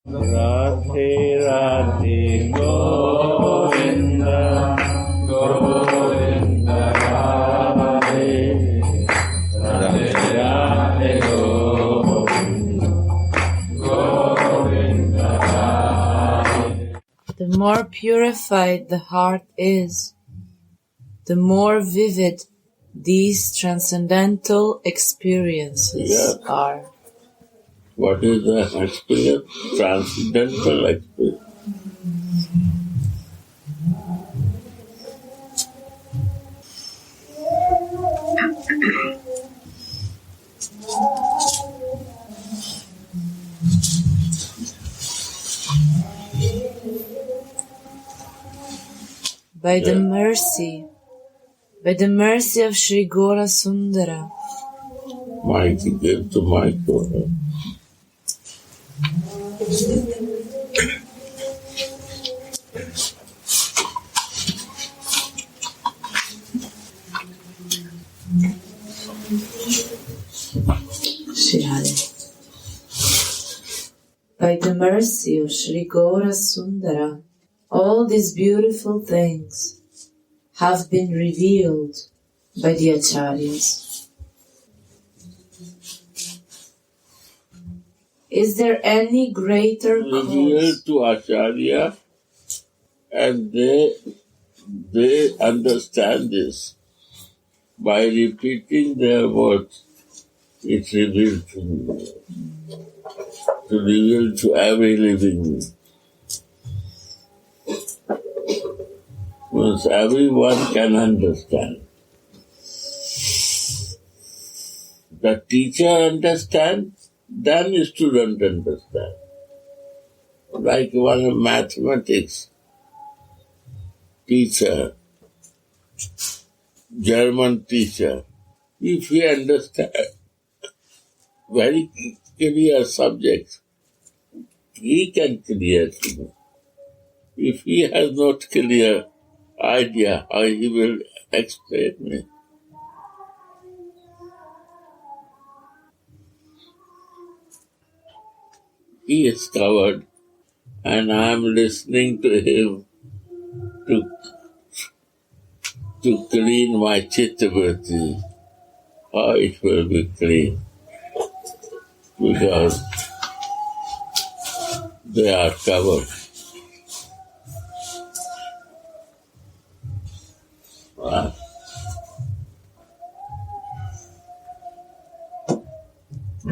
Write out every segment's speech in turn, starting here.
Radhe Radhe Govinda Govinda Radhe Radhe Radhe Govinda Govinda Radhe. The more purified the heart is, the more vivid these transcendental experiences are. What is the experience? Transcendental experience. By the mercy of Sri Gora Sundara, Mighty give to my Gora. By the mercy of Sri Gora Sundara, all these beautiful things have been revealed by the Acharyas. Is there any greater Revealed cause? to Acharya, and they understand this. By repeating their words, it reveals to me. To reveal to every living being. Once everyone can understand. The teacher understands, then the student understands. Like one mathematics teacher, German teacher, if he understands very clear subjects, he can clear to me. If he has not clear idea, how he will explain me. He is covered, and I am listening to him to clean my chittavritti. How it will be clean. Because they are covered.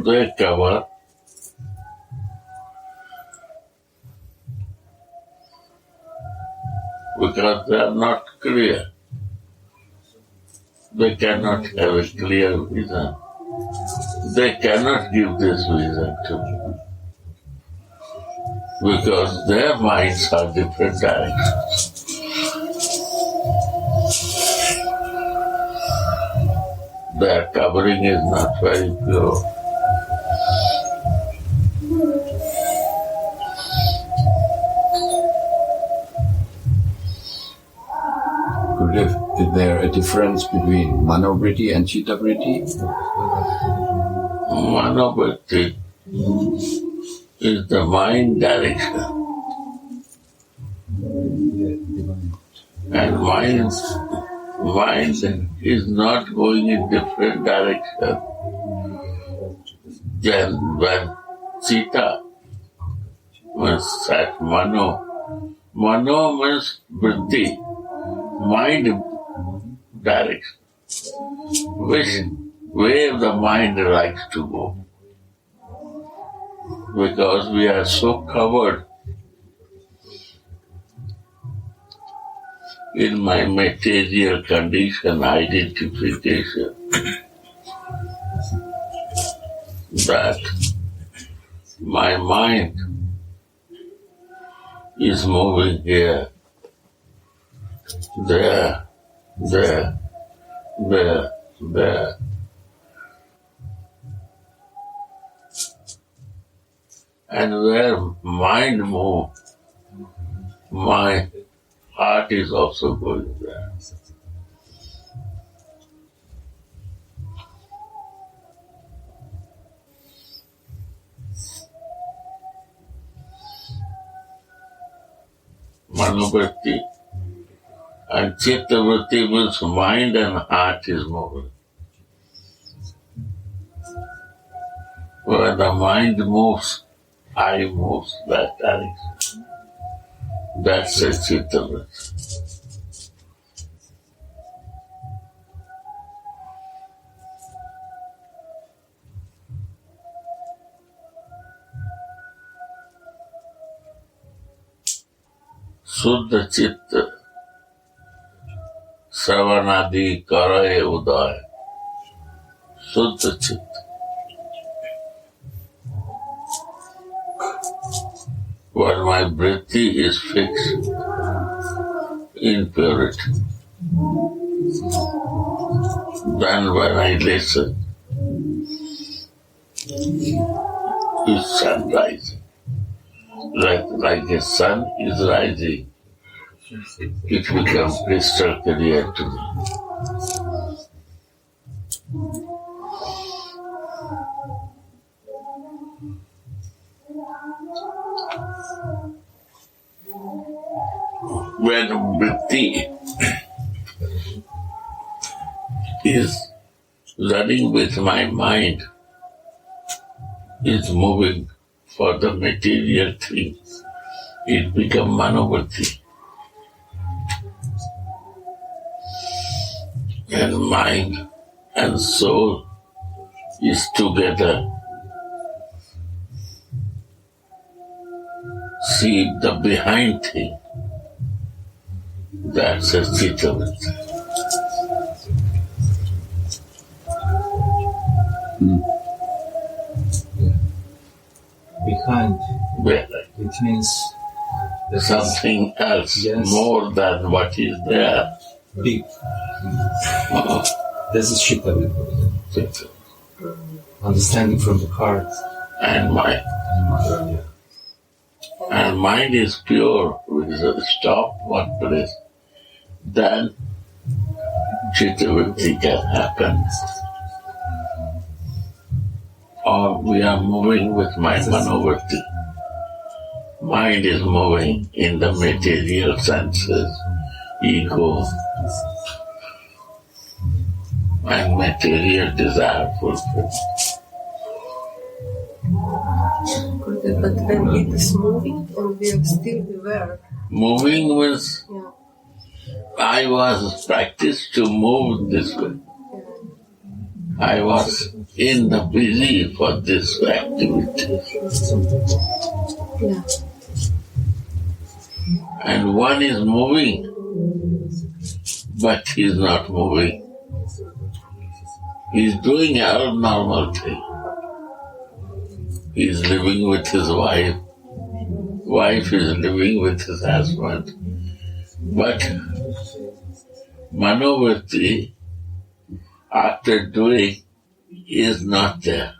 They cover because they are not clear. They cannot have a clear vision. They cannot give this vision to me. Because their minds are different directions. Their covering is not very pure. Is there a difference between Manovritti and Chittavritti? Manovritti is the mind direction. And mind is not going in different direction than when Chitta was at Mano. Mano means Vritti, mind direction. Which way the mind likes to go. Because we are so covered in my material condition identification that my mind is moving here, there, there, there, there. And where mind moves, my heart is also going there. Manobhriti, and Chittavritti means mind and heart is moving. When the mind moves, eye moves that direction. That's a Chittavritti. Suddha Chitta Savanadi Karaye Uday. Suddha Chitta. When my vritti is fixed in purity, then when I listen, is sun rising. Like a sun is rising, it becomes crystal clear to me. When vritti is running with my mind, is moving for the material things, it becomes manobhriti. And mind and soul is together. See the behind thing. That's a Chittavritti. Behind. It means Something else, yes, more than what is there. Big. This is Chittavritti. Understanding from the heart. And mind. Yeah. And mind is pure, we stop one place, then Chittavritti can happen. Or we are moving with my manobhriti. Mind is moving in the material senses, ego, and material desire fulfilled. But when it is moving, or we are still aware. Moving means Yeah. I was practiced to move this way. I was in the busy for this activity. Yeah. And one is moving, but he's not moving. He's doing a normal thing. He's living with his wife. Wife is living with his husband. But manobhriti, after doing, is not there.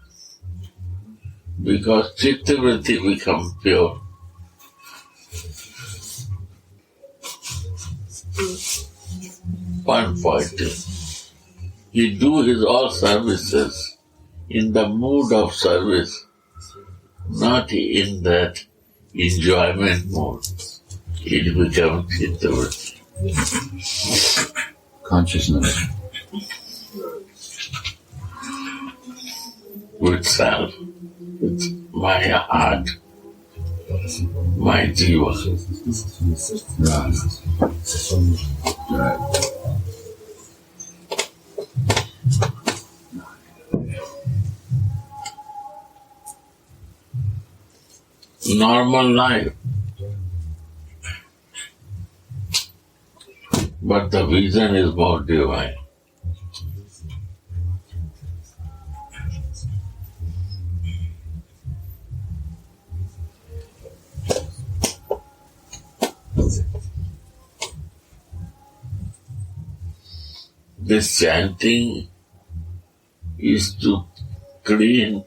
Because Chittavritti becomes pure. One point is, he do his all services in the mood of service, not in that enjoyment mode. It becomes Chittavritti. Consciousness. With self, with my heart, my jiva. Right. Normal life. But the vision is more divine. This chanting is to clean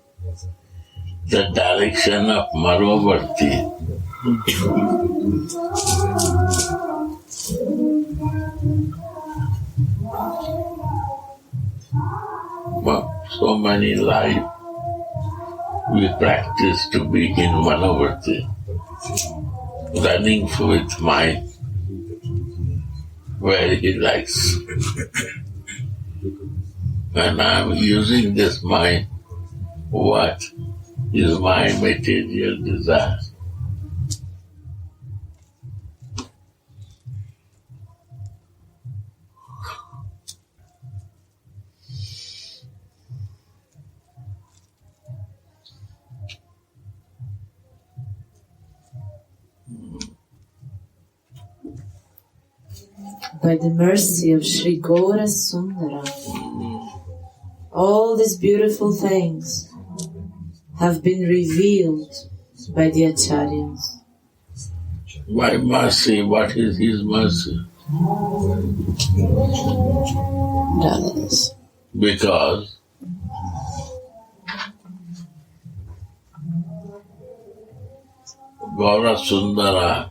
the direction of manobhriti. But so many lives we practice to be in manobhriti. running with mind where he likes. When I'm using this mind, what is my material desire? By the mercy of Sri Gaura Sundara, all these beautiful things have been revealed by the Acharyas. By mercy, what is his mercy? Because Gaura Sundara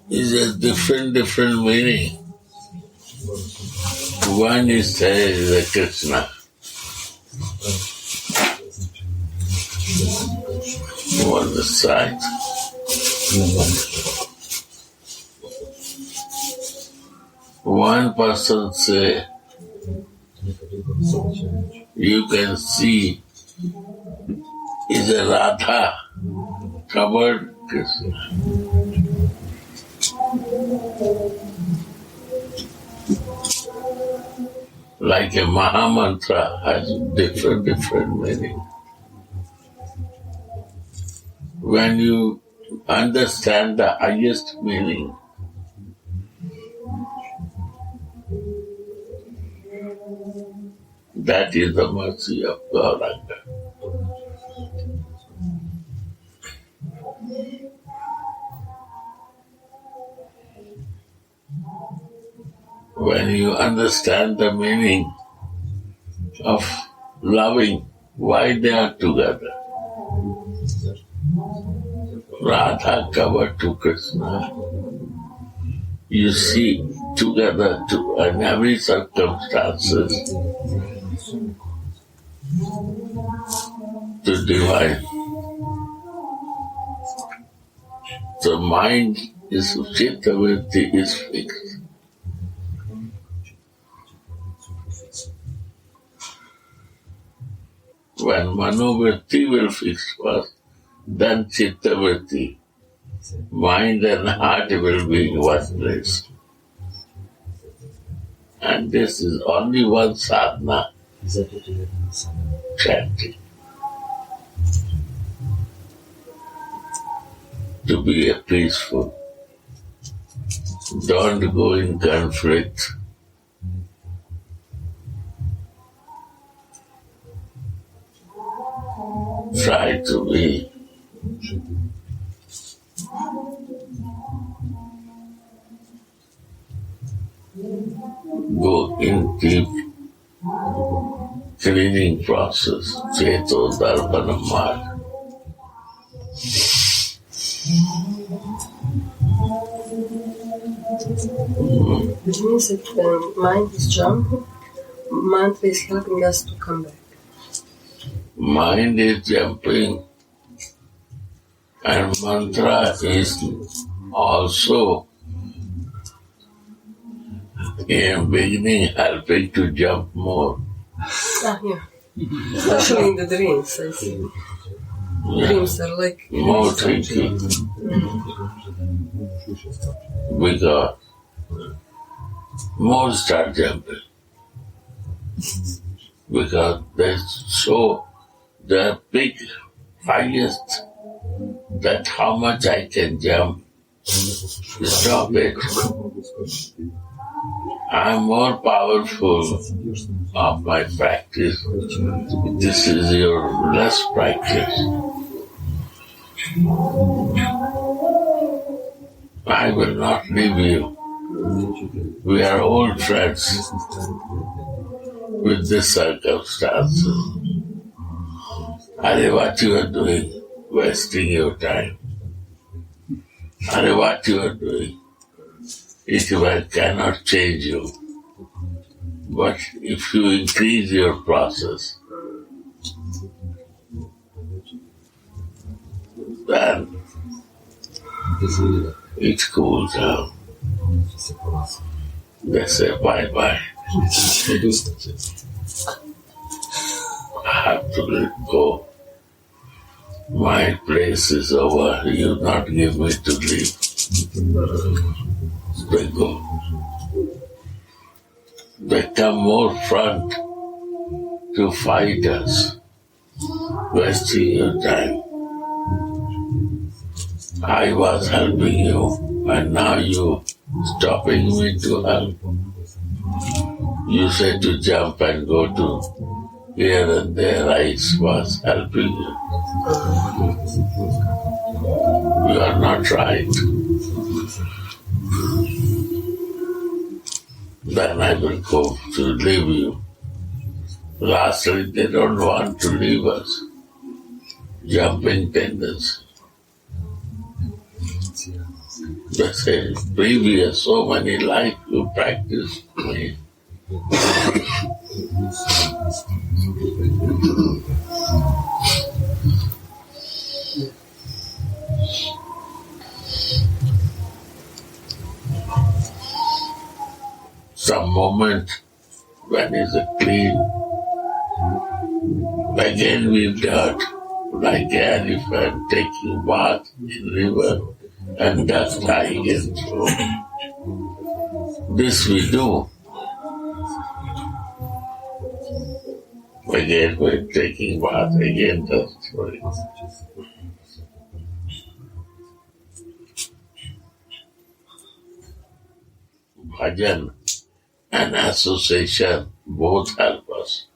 is a different meaning. One is the Krishna. On the side. One person say, you can see is a Radha covered Krishna. Like a Mahamantra has different meaning. When you understand the highest meaning, that is the mercy of Gauranga. When you understand the meaning of loving, why they are together. Radha covered to Krishna. You see together in every circumstances to divine. The mind is Chittavritti is fixed. When Manovritti will fix first, then Chittavritti, mind and heart will be in one place. And this is only one sadhana, chanting. To be a peaceful. Don't go in conflict. Try to be go in deep cleaning process, Cheto Darpana Marg. It means that when mind is jumping, mantra is helping us to come back. Mind is jumping and mantra is also in beginning helping to jump more. Yeah. Especially in the dreams, I see. Yeah. Dreams are like More tricky. Because more start jumping. Because they're big, highest, that how much I can jump. Stop it. I'm more powerful of my practice. This is your less practice. I will not leave you. We are old friends with this circumstances. Are what you are doing, wasting your time. Are what you are doing, it cannot change you. But if you increase your process, then It cools down. They say bye-bye. I have to let go. My place is over. You not give me to leave. They go. They come more front to fight us, wasting your time. I was helping you, and now you stopping me to help. You said to jump and go to here and there. I was helping you. You are not right. Then I will go to leave you. Lastly, they don't want to leave us. Jumping tendency. They say, previous so many life you practiced me. Some moment when it's clean, again with dirt, like an elephant taking bath in river and dust lying in throat. This we do. Again we're taking bath, again dust throwing. Bhajan and association both help us.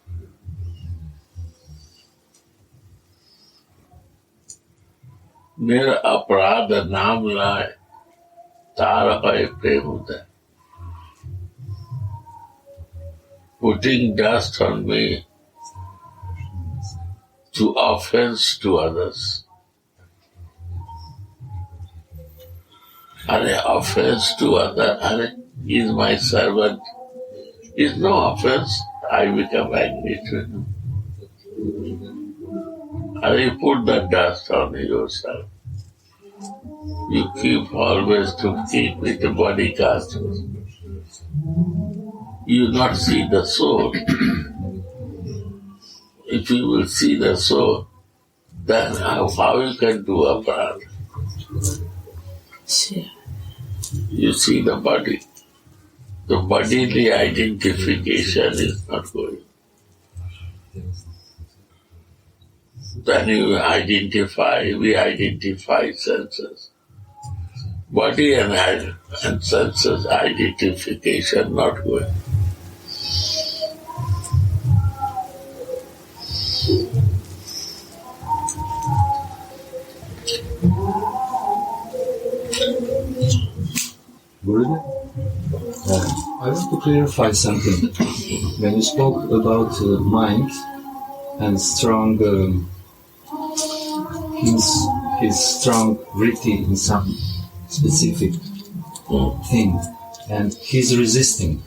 मेरा अपराध नाम लाए तारा है प्रेम उदय. Putting dust on me to offense to others. Offense to other, he is my servant. Is no offense, I become angry to him. You put the dust on yourself. You keep always to keep with the body conscious. You not see the soul. If you will see the soul, then how you can do aparadha? You see the body. The bodily identification is not going. Then we identify senses. Body and senses identification not going. Gurudev, I want to clarify something. When you spoke about mind and strong, his strong vritti in some specific thing, and he's resisting,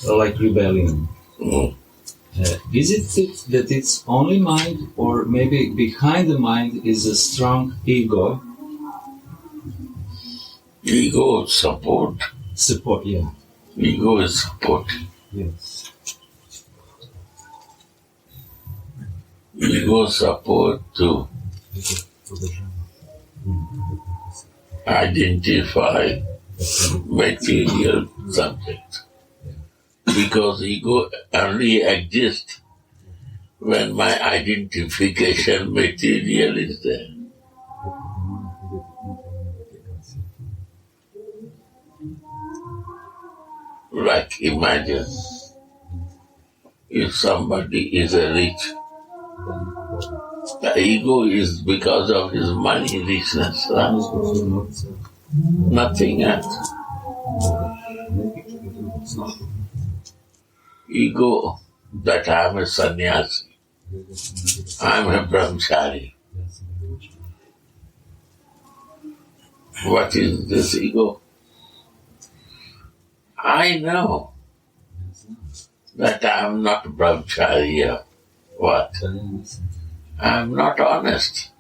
like rebellion. Is it that it's only mind, or maybe behind the mind is a strong ego? Ego support. Support, yeah. Ego is support. Yes. Ego support to identify material subject. Because ego only exists when my identification material is there. Like imagine if somebody is a rich, the ego is because of his money richness, right? Nothing else. Ego that I am a sannyasi, I am a brahmachari. What is this ego? I know that I am not brahmachari. What? I am not honest.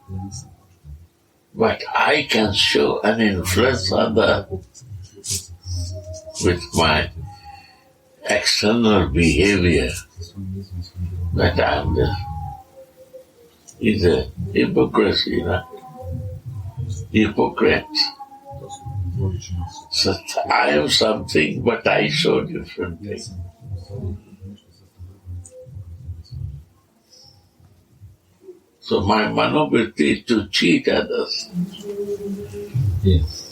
But I can show an influence on with my external behavior that I'm is a hypocrisy, hypocrite. So I am something, but I show different things. So my manovriti is to cheat others. Yes.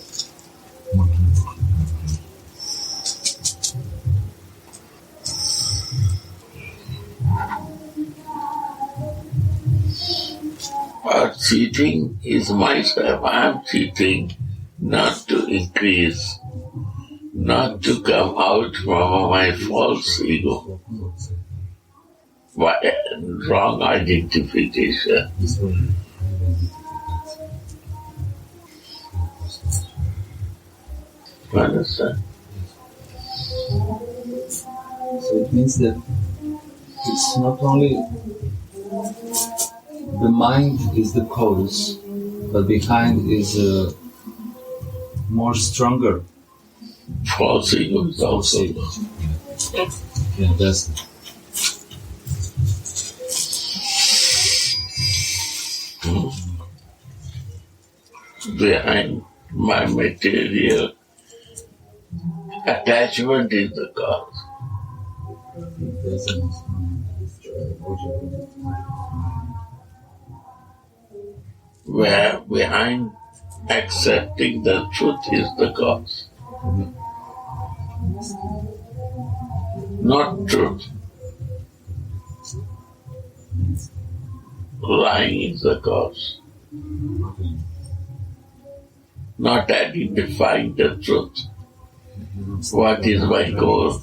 Cheating is myself. I am cheating not to increase, not to come out from my false ego, wrong identification. You understand? So it means that it's not only the mind is the cause, but behind is a more stronger False ego is also. Yeah, that's behind my material attachment is the cause. Where behind accepting the truth is the cause. Not truth. Lying is the cause. Not identifying the truth. What is my goal?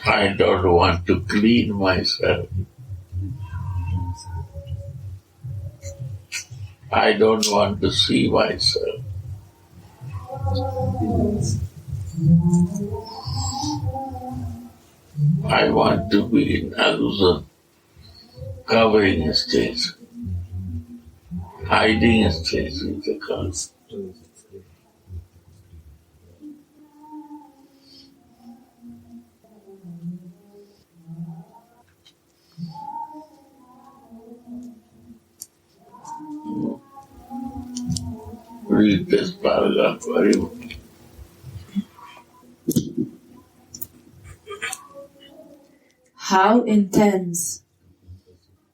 I don't want to clean myself. I don't want to see myself. I want to be in illusion, covering state, hiding state with the cause. Read this paragraph very much. How intense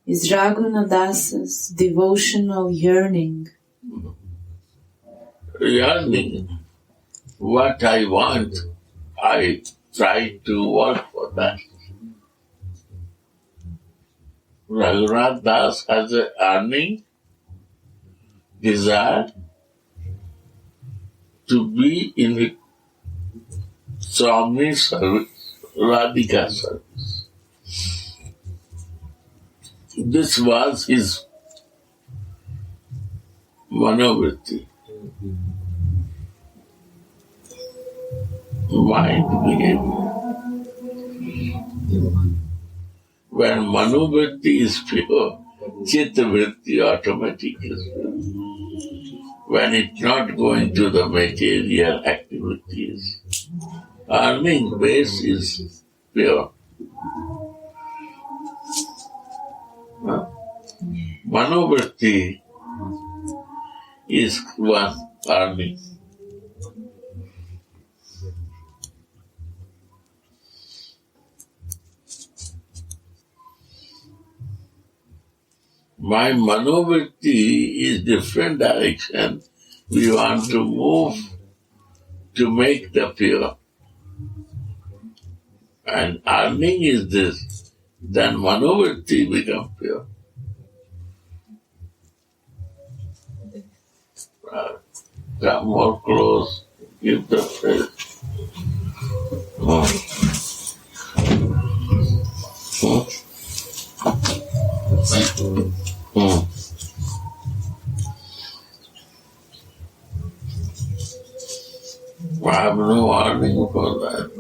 is Raghunadasa's devotional yearning? Yearning. What I want, I try to work for that. Raghunath Das has a yearning, desire to be in the Swami service, Radhika service. This was his manovriti, mind behavior. When manovriti is pure, chitta-vritti automatic is pure. When it's not going to the material activities, earning base is pure. Manovriti is one earning. My manovriti is different direction. We want to move to make the pure. And earning is this. Then manovriti become pure. Come more close. Give the face. I have no warning for that.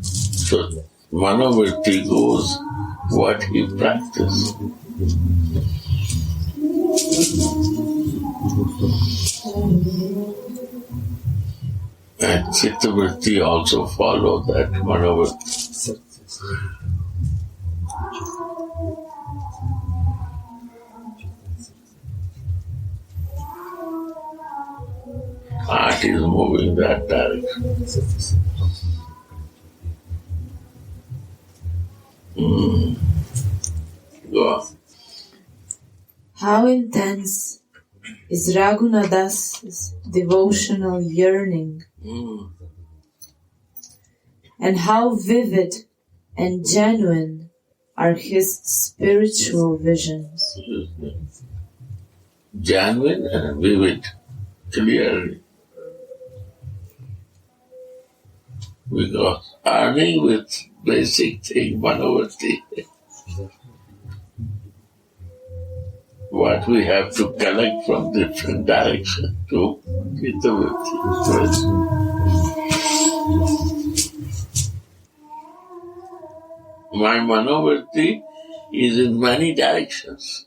So Manovriti goes what he practiced. And Chittavritti also follow that Manovriti. Heart is moving that direction. Go on. How intense is Raghunada's devotional yearning, and how vivid and genuine are his spiritual visions. Genuine and vivid, clearly. Because earning with basic thing, Manovriti, what we have to collect from different directions to Chittavritti. My Manovriti is in many directions.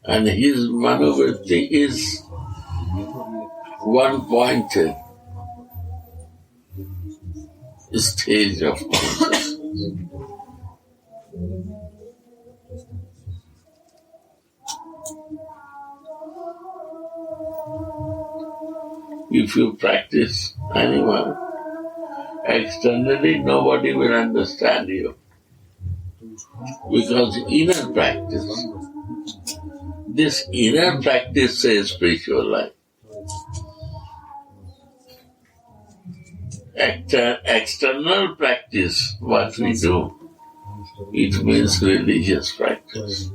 And his Manovriti is one-pointed stage of consciousness. If you practice anyone, externally nobody will understand you. Because inner practice, this inner practice says spiritual life. External practice, what we do, it means religious practice.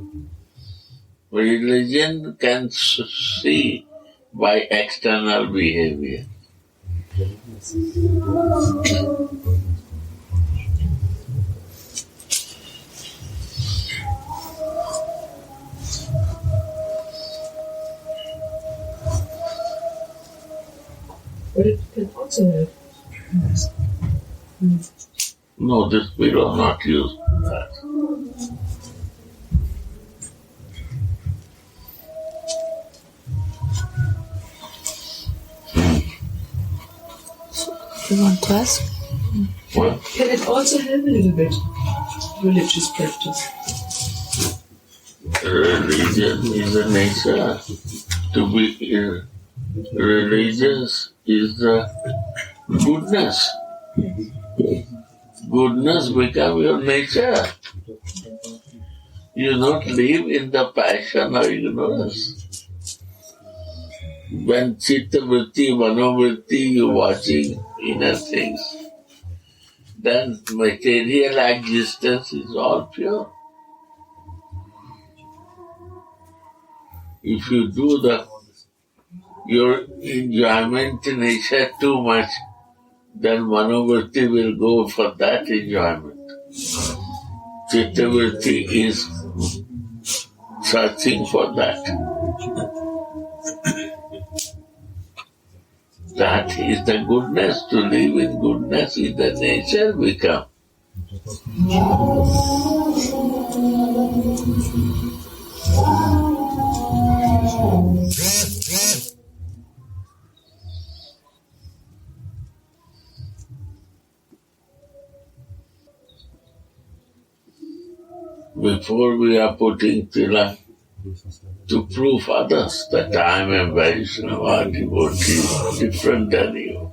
Religion can see by external behavior. But it can also help. No, this we will not use that. You want to ask? Well, Can it also help a little bit? Religious practice. religion is the nature. To be religious is the goodness. Goodness become your nature. You not live in the passion or ignorance. When Chittavritti, Manovritti, you watching inner things, then material existence is all pure. If you do your enjoyment nature too much, then Manovritti will go for that enjoyment. Chittavritti is searching for that. That is the goodness. To live with goodness is the nature become. Before we are putting tilak to prove others that I am a Vaishnava devotee, different than you.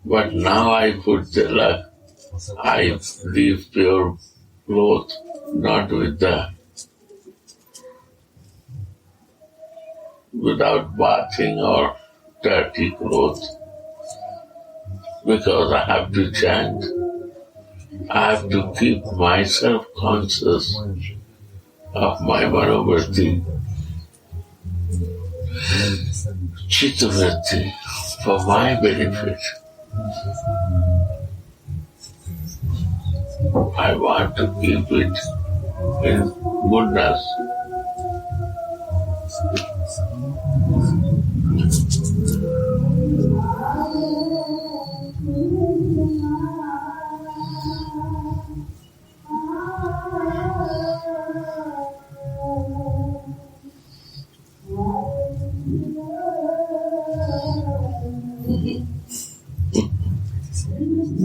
But now I put tilak, I leave pure cloth, not without bathing or dirty clothes, because I have to chant. I have to keep myself conscious of my Manovriti, Chittavritti, for my benefit. I want to keep it in goodness.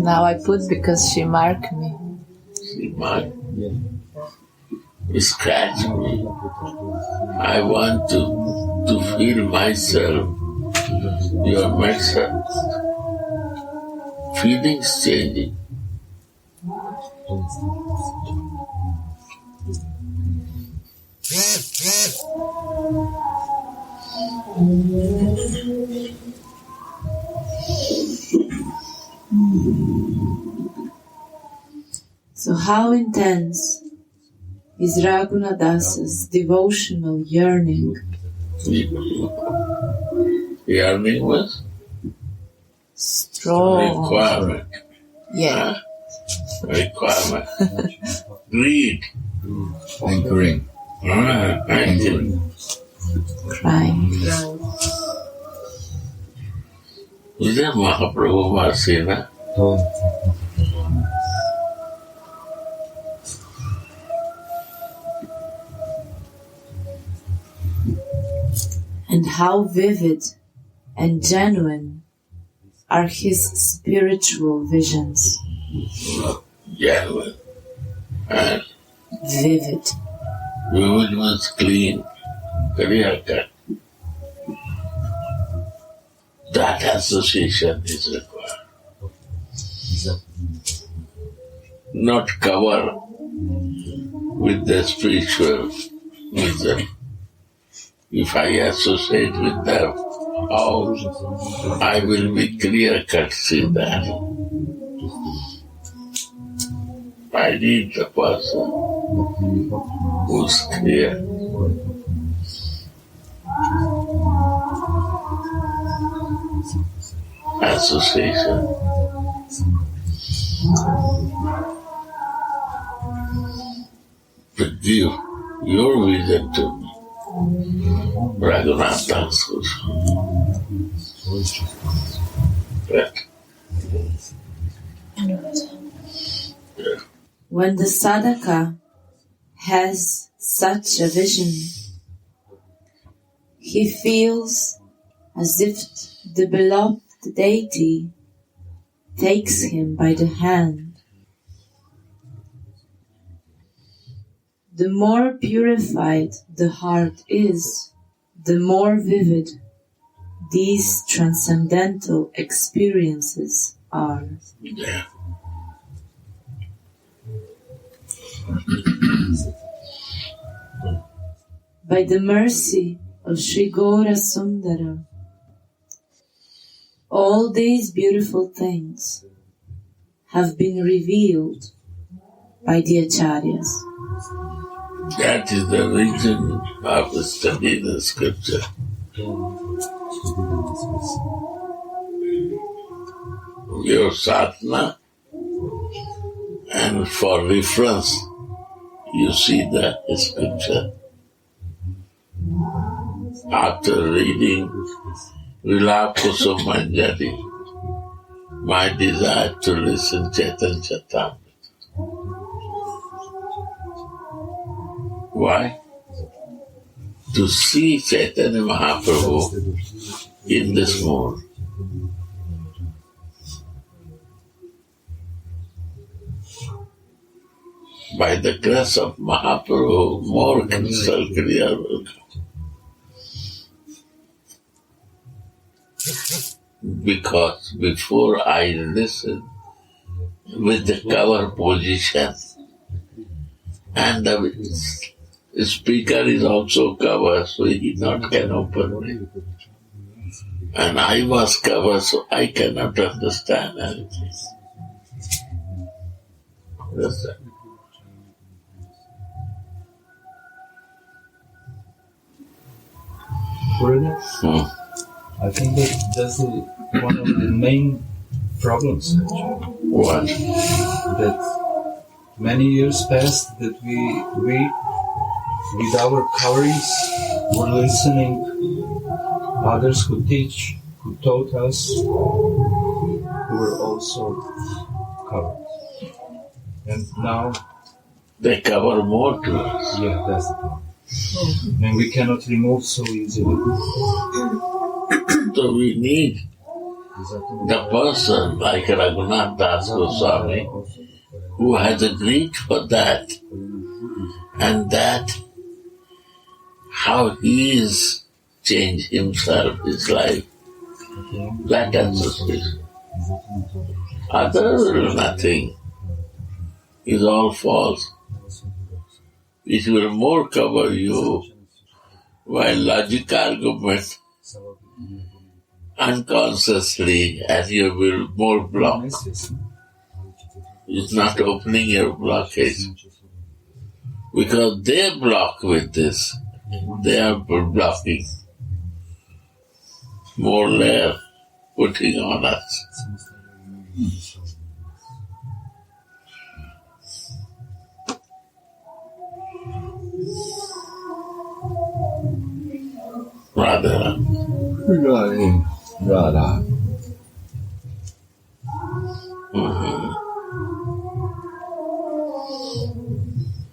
Now I put because she marked me. She might scratch me. I want to feel myself, your medicine. Feelings changing. So how intense is Raghunadasa's devotional yearning? Yearning was Strong. requirement. Yeah. Requirement. Greed. Anchoring. Anchoring. Crying. Is that Mahaprabhu Masina? And how vivid and genuine are his spiritual visions. Genuine. And Vivid. vivid means clean. Clear cut. That association is required. Not cover with the spiritual wisdom. If I associate with them, how I will be clear cut, see that. I need the person who's clear. Association. To give your vision to me. Raghunath Das Right. When the sadhaka has such a vision, he feels as if the beloved deity takes him by the hand. The more purified the heart is, the more vivid these transcendental experiences are. Yeah. By the mercy of Sri Gaura Sundara, all these beautiful things have been revealed by the Acharyas. That is the reason of studying the scripture. Your sadhana, and for reference, you see the scripture. After reading Vilapa Kusumanjali, my desire to listen Chaitanya Charitamrita. Why? To see Chaitanya Mahaprabhu in this mood. By the grace of Mahaprabhu, more crystal clear will come. Because before I listen with the cover position, and the speaker is also covered, so he not can open me. And I was covered, so I cannot understand anything. Understand? Brother, I think that's one of the main problems, actually. What? That many years passed that we with our coverings, were listening others who teach, who taught us, who were also covered. And now they cover more to us. Yeah, that's the problem. And we cannot remove so easily. So we need the person like Raghunath Das Goswami who has a greed for that, and that how he is changed himself, his life, that association. Other nothing is all false. It will more cover you, while logical argument unconsciously, and you will more block. It's not opening your blockage. Because they block with this. They are blocking. More layer putting on us. Radha. Radha.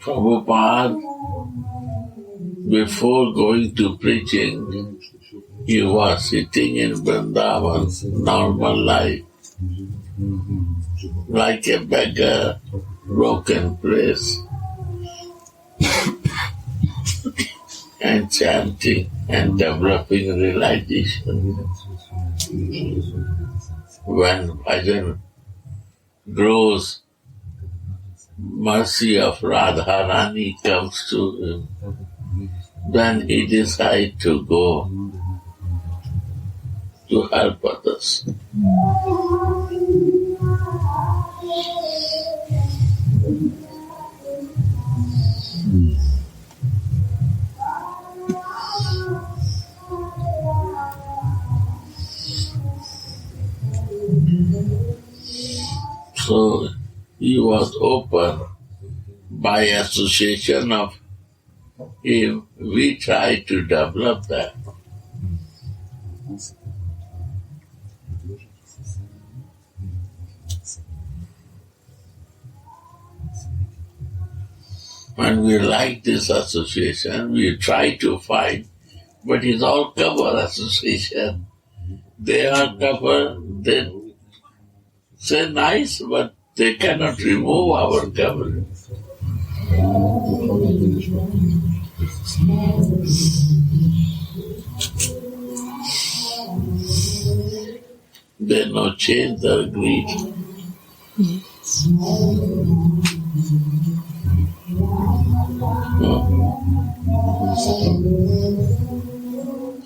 Prabhupada, before going to preaching, he was sitting in Vrindavan, normal life, like a beggar, broken place, and chanting and developing realization. When bhajan grows, mercy of Radharani comes to him, then he decides to go to help others. So he was open. By association of him, we try to develop that. When we like this association, we try to find, but it's all cover association. They are cover, they say nice, but they cannot remove our cover. They no change their greed.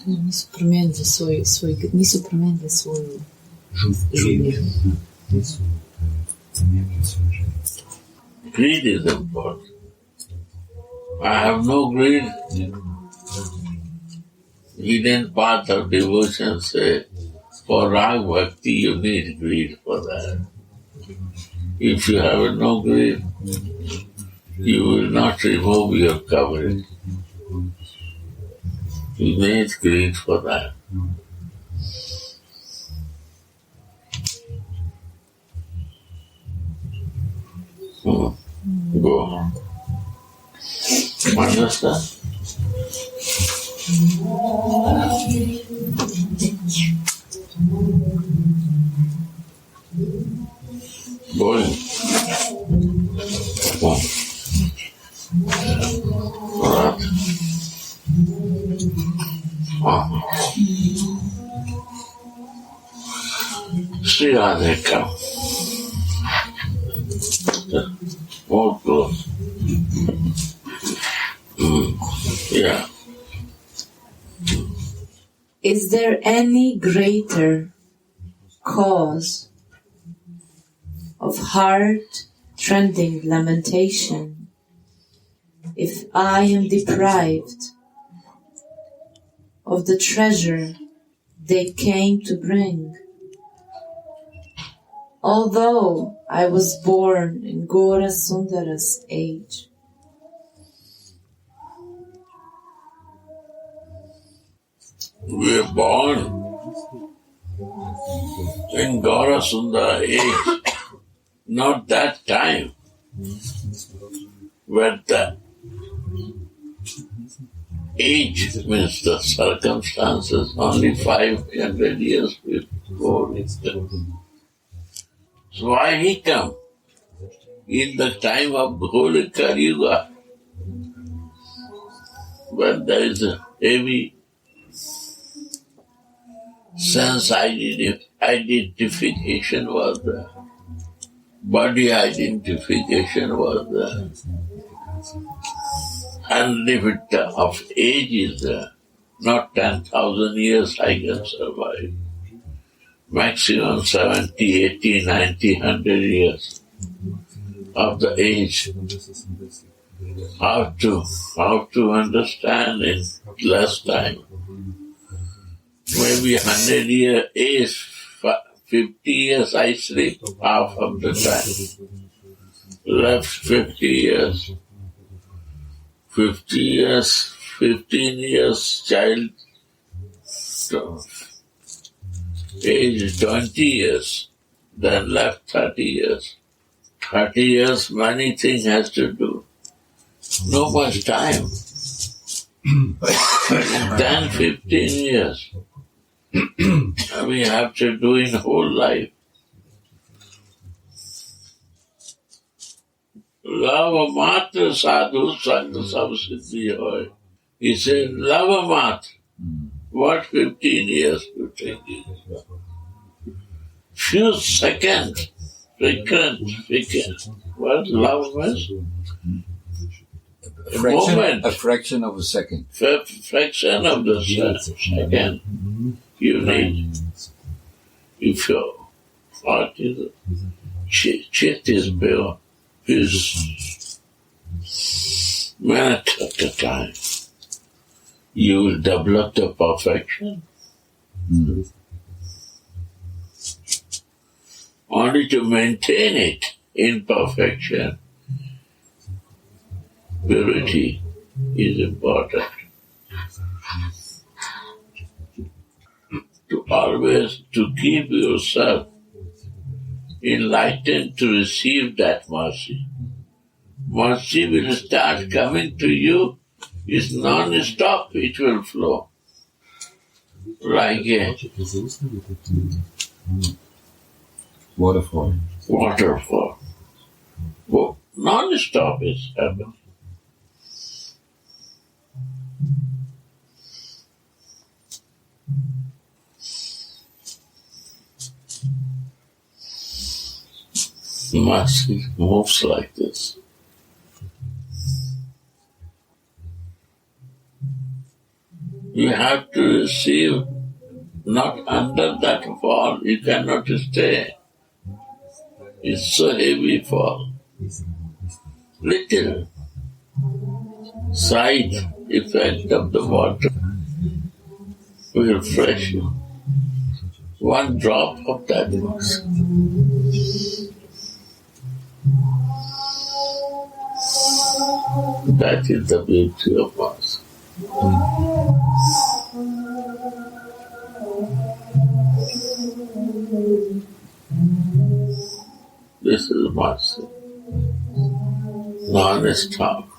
Nisu promijenili svoju želju. Greed is important. I have no greed. Hidden path of devotion say, for Rag Bhakti you need greed for that. If you have no greed, you will not remove your covering. You need greed for that. Go. Understand? Going. Go. Alright. Sri Radhe come. More close. Yeah. Is there any greater cause of heart-rending lamentation if I am deprived of the treasure they came to bring? Although I was born in Gora Sundara's age. We were born in Gaura Sundara age, not that time, but the age means the circumstances only 500 years before. So why he come? In the time of the Holy Kali Yuga, when there is a heavy sense identification was there, body identification was there, and limit of age is there. Not 10,000 years I can survive. Maximum 70, 80, 90, 100 years of the age. How to understand in less time. Maybe 100 year age, 50 years I sleep half of the time. Left 50 years. 50 years, 15 years child, age 20 years, then left 30 years. 30 years, many things has to do. No much time. 10, 15 years. We have to do in whole life. Lava matra sadhu sangha sab siddhi hoy. He said, lava matra. What 15 years to take it? Few seconds, frequent. What love means? A fraction of a second. Fraction of the second you need. If your heart is, chit is pure, is minute at a time. You will develop the perfection. Only to maintain it in perfection, purity is important. To always to keep yourself enlightened to receive that mercy. Mercy will start coming to you. It's non-stop, it will flow. Like a waterfall. Non-stop is happening. Mercy moves like this. You have to receive, not under that fall. You cannot stay. It's so heavy fall. Little side effect of the water will refresh you. One drop of that was. That is the beauty of us. This is mercy. Non-stop.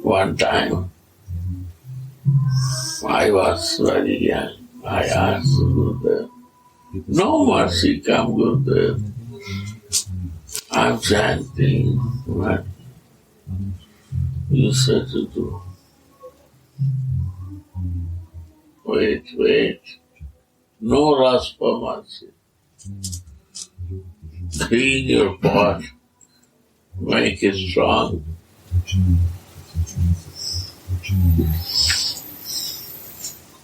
One time, I was very young. I asked Gurudev, no mercy come, Gurudev. I'm chanting. What you said to do? Wait. No rush for mercy. Clean your pot. Make it strong.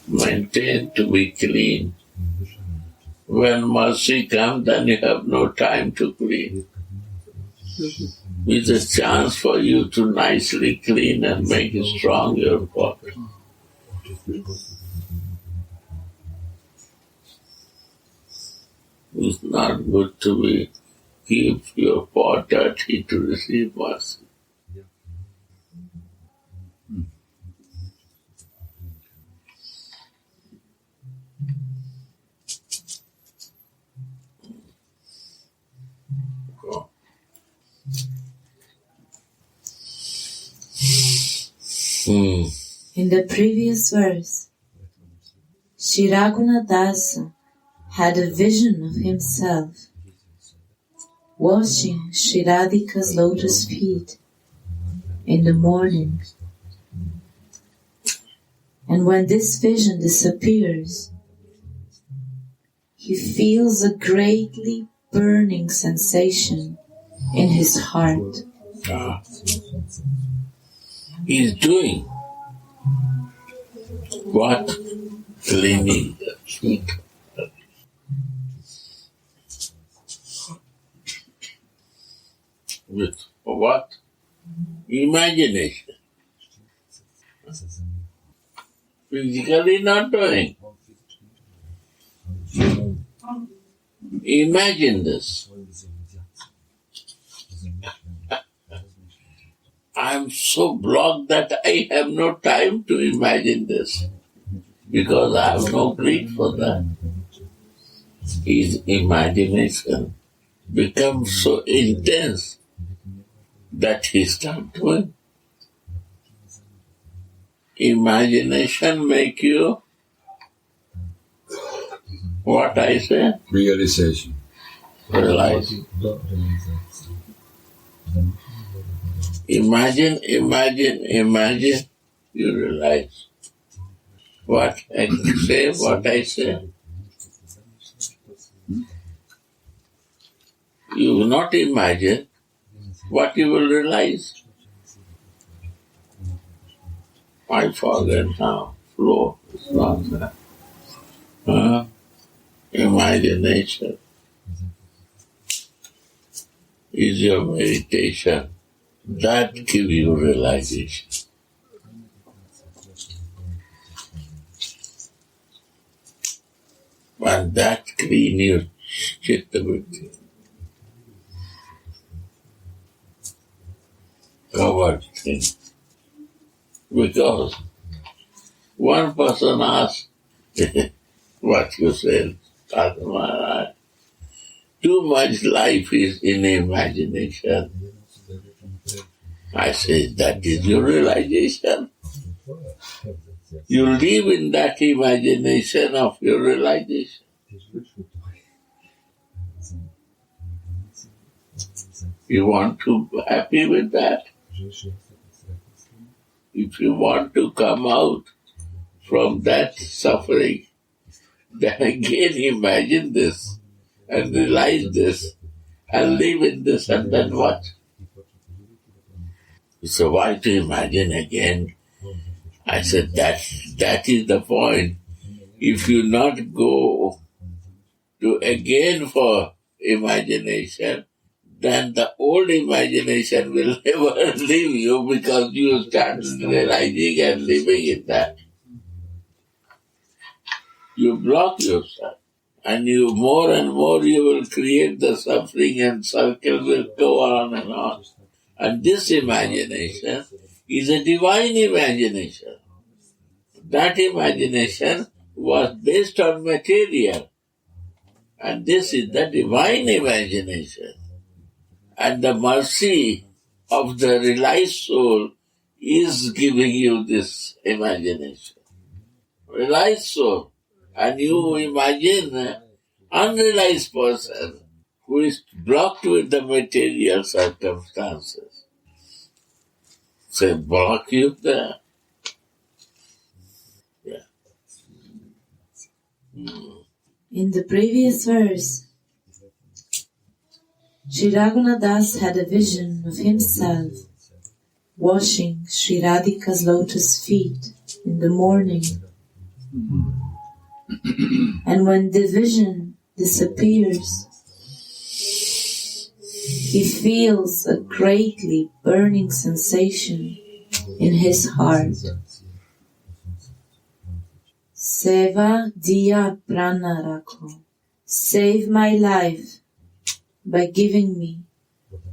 Maintain to be clean. When mercy comes, then you have no time to clean. It's a chance for you to nicely clean and make it strong your pot. It's not good to keep your pot dirty to receive mercy. In the previous verse, Shri Raghunatha had a vision of himself washing Shri Radhika's lotus feet in the morning. And when this vision disappears, he feels a greatly burning sensation in his heart. He's doing what? Cleaning the feet. With what? Imagination. Physically not doing. Imagine this. I am so blocked that I have no time to imagine this because I have no greed for that. His imagination becomes so intense that he starts doing. Imagination make you, what I say? Realization. Realize. Imagine, you realize. What I say. You will not imagine what you will realize. I forget now. Flow is not there. Imagination is your meditation. That gives you realization. And that clean your chitta-vritti. Covered thing. Because one person asked, what you said, Maharaj, too much life is in imagination. I say, that is your realization. You live in that imagination of your realization. You want to be happy with that? If you want to come out from that suffering, then again imagine this and realize this and live in this, and then what? So why to imagine again? I said that is the point. If you not go to again for imagination, then the old imagination will never leave you because you start realizing and living in that. You block yourself, and you more and more you will create the suffering, and circle will go on and on. And this imagination is a divine imagination. That imagination was based on material, and this is the divine imagination. And the mercy of the realized soul is giving you this imagination. Realized soul. And you imagine an unrealized person who is blocked with the material circumstances. Say, block you there. Yeah. In the previous verse, Shri Raghunatha had a vision of himself washing Shri Radhika's lotus feet in the morning. And when the vision disappears, he feels a greatly burning sensation in his heart. Seva diya prana rakho. Save my life by giving me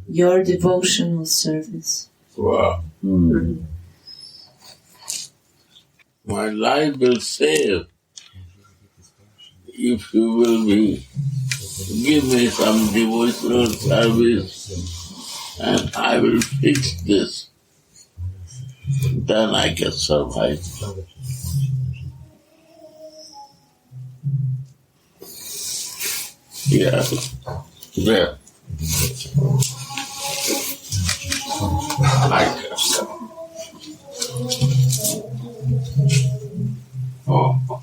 your devotional service. Wow. My life will save if you will give me some devotional service and I will fix this. Then I can survive. Yeah. Yeah. Like that. Oh.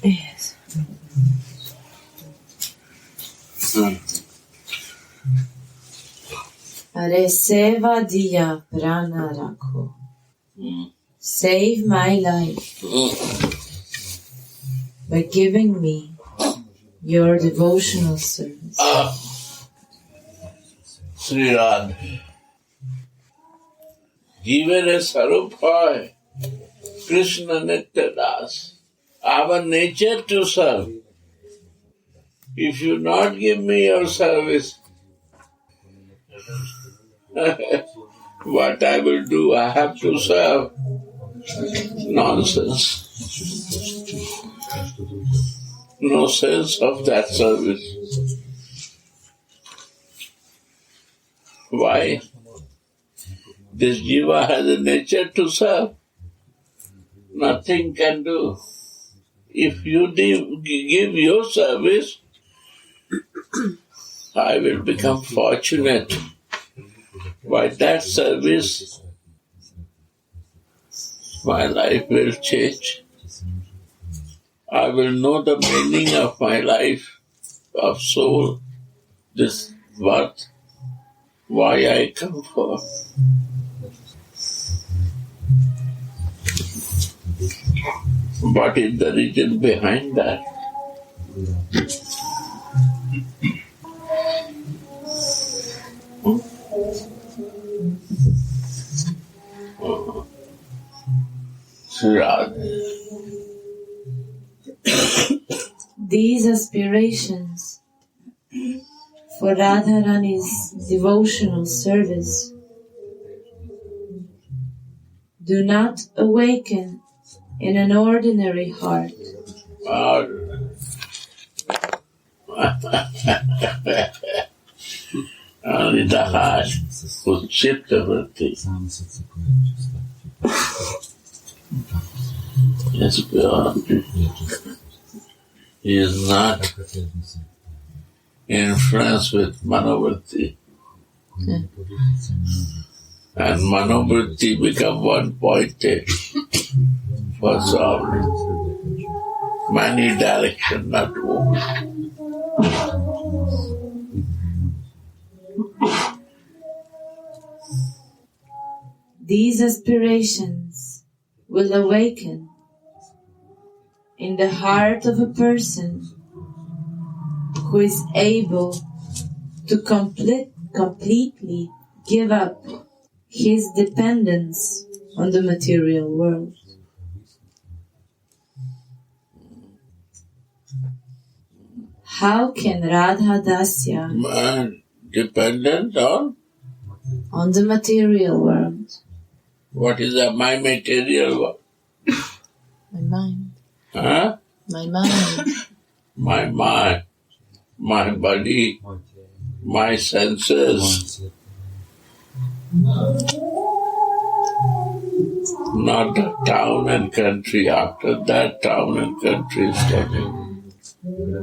Yes. Reseva diya prana rakho. Save my life by giving me your devotional service. Sri Radha. Jivan is Sarup Hoy, Krishna Nitya Das. Our nature to serve. If you not give me your service, what I will do? I have to serve. Nonsense. No sense of that service. Why? This jiva has a nature to serve. Nothing can do. If you give your service, I will become fortunate. By that service, my life will change. I will know the meaning of my life, of soul, this birth, why I come for. What is the reason behind that? These aspirations for Radharani's devotional service do not awaken in an ordinary heart. Only the heart could shift everything. Yes, God. He is not influenced with Manovritti. And Manovritti become one-pointed for solving many directions, not one. These aspirations will awaken in the heart of a person who is able to completely give up his dependence on the material world. How can Radha Dasya Man, dependent on the material world? What is my material world? My mind. Huh? My mind. My mind, my body, my senses. not the town and country. After that, town and country is coming.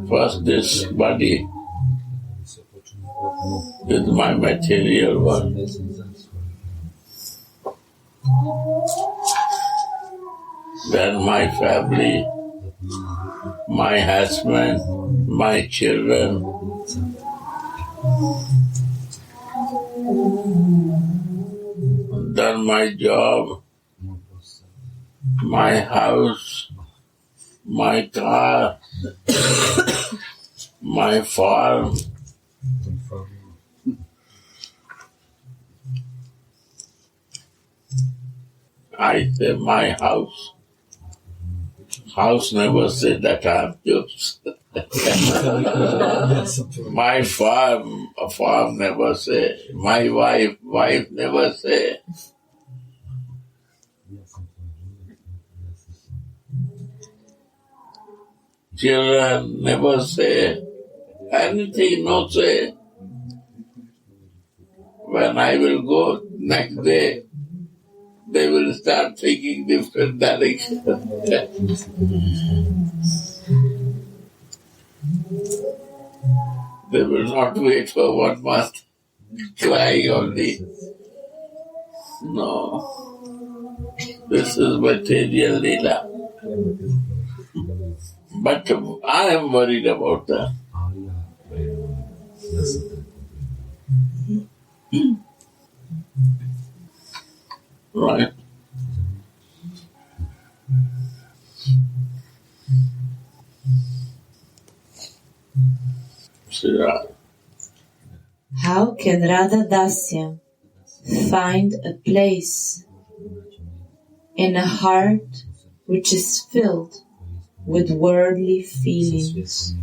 First, this body is my material one. Then my family, my husband, my children. Then my job, my house, my car, my farm. I say my house. House never say that I'm yours. My farm, a farm never say. My wife never say. Children never say. Anything no say. When I will go next day, they will start thinking different direction. They will not wait for 1 month, crying only. No, this is material lila. But I am worried about that. Right? How can Radha Dasya find a place in a heart which is filled with worldly feelings?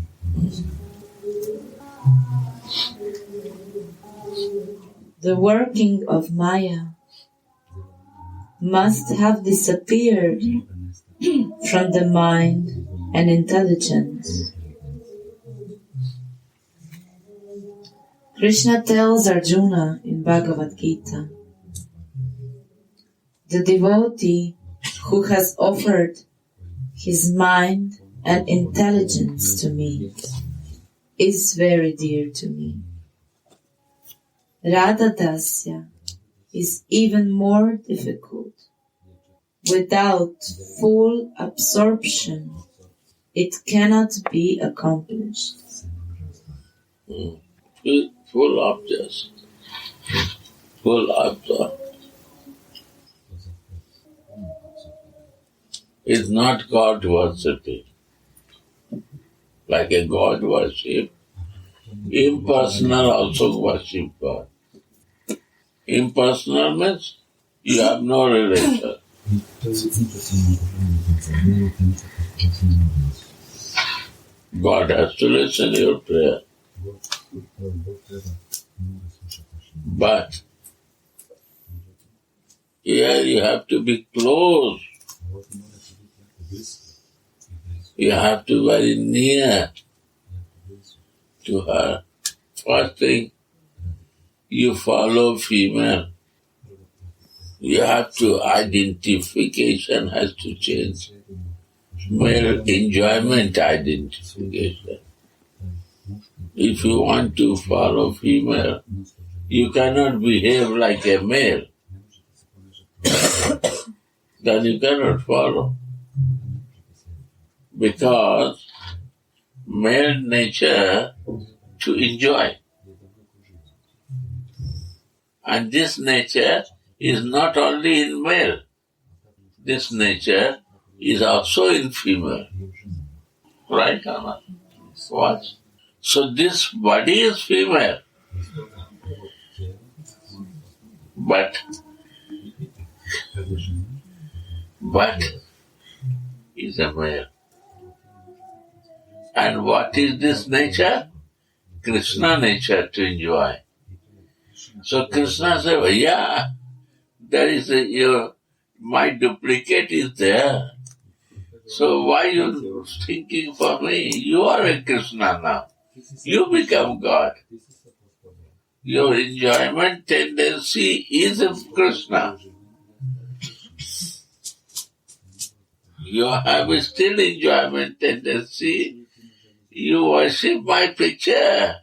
The working of Maya must have disappeared from the mind and intelligence. Krishna tells Arjuna in Bhagavad Gita, the devotee who has offered his mind and intelligence to me is very dear to me. Radha Dasya is even more difficult. Without full absorption, it cannot be accomplished. Full absorption. It's not God worshipping. Like a God worship, impersonal also worship God. Impersonal means you have no relation. God has to listen to your prayer. But here you have to be close. You have to be very near to her. First thing, you follow female. You have to, identification has to change. Male enjoyment identification. If you want to follow female, you cannot behave like a male. Then you cannot follow. Because male nature to enjoy. And this nature is not only in male. This nature is also in female. Right, Anna? What? So this body is female. But is a male. And what is this nature? Krishna nature to enjoy. So Krishna said, yeah, there is my duplicate is there. So why you thinking for me? You are a Krishna now. You become God. Your enjoyment tendency is of Krishna. You have still enjoyment tendency. You worship my picture.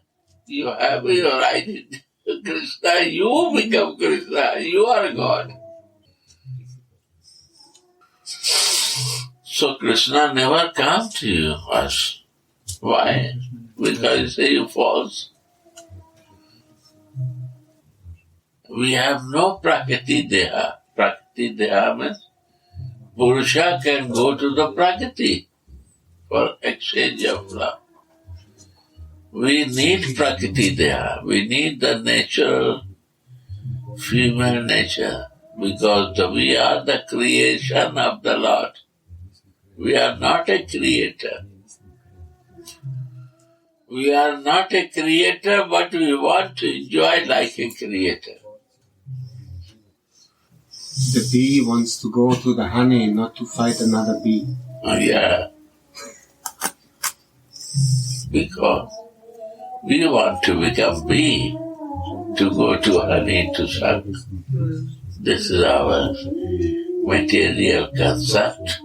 You have your identity. Krishna, you become Krishna. You are God. So Krishna never comes to you us. Why? Because you say you false. We have no Prakriti Deha. Prakriti Deha means Purusha can go to the Prakriti for exchange of love. We need Prakriti Deha. We need the natural female nature because we are the creation of the Lord. We are not a creator. We are not a creator, but we want to enjoy like a creator. The bee wants to go to the honey, not to fight another bee. Yeah. Because we want to become bee, to go to honey to suck. This is our material concept.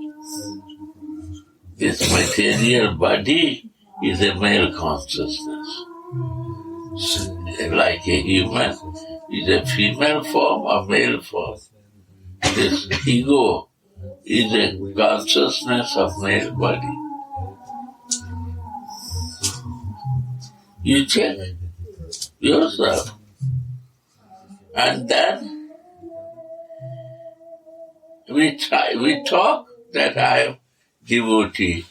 This material body is a male consciousness. Like a human is a female form or male form. This ego is a consciousness of male body. You check yourself. And then we talk that I am devotee,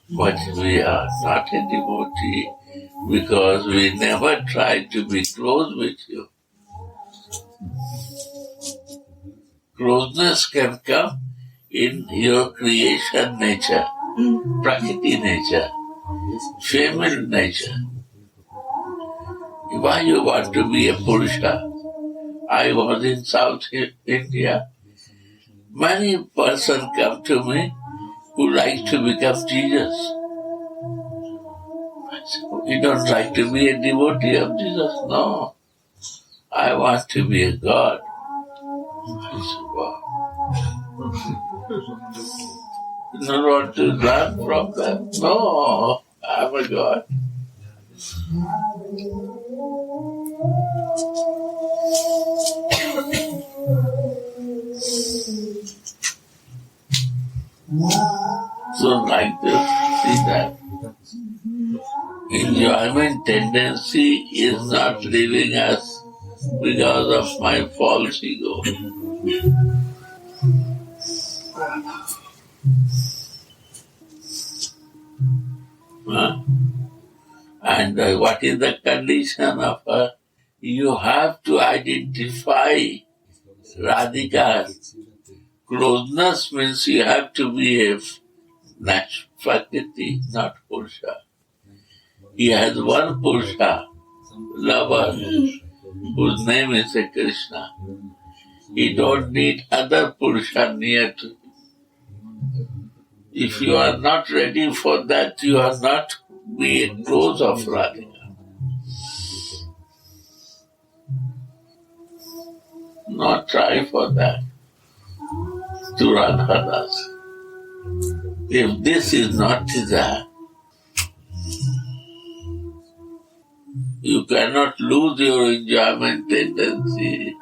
but we are not a devotee because we never try to be close with you. Closeness can come in your creation nature, Prakriti nature, female nature. Why you want to be a Purusha? I was in South India. Many persons come to me who like to become Jesus. I said, you don't like to be a devotee of Jesus? No. I want to be a God. I said, wow. You don't want to learn from them? No, I'm a God. So like this, see that enjoyment tendency is not leaving us because of my false ego. And what is the condition of her? You have to identify Radhika. Closeness means you have to be a Prakriti, not Purusha. He has one Purusha, lover, whose name is Krishna. He don't need other Purusha near to him. If you are not ready for that, you are not be close of Radhika. Not try for that to Radhadas. If this is not desire, you cannot lose your enjoyment tendency.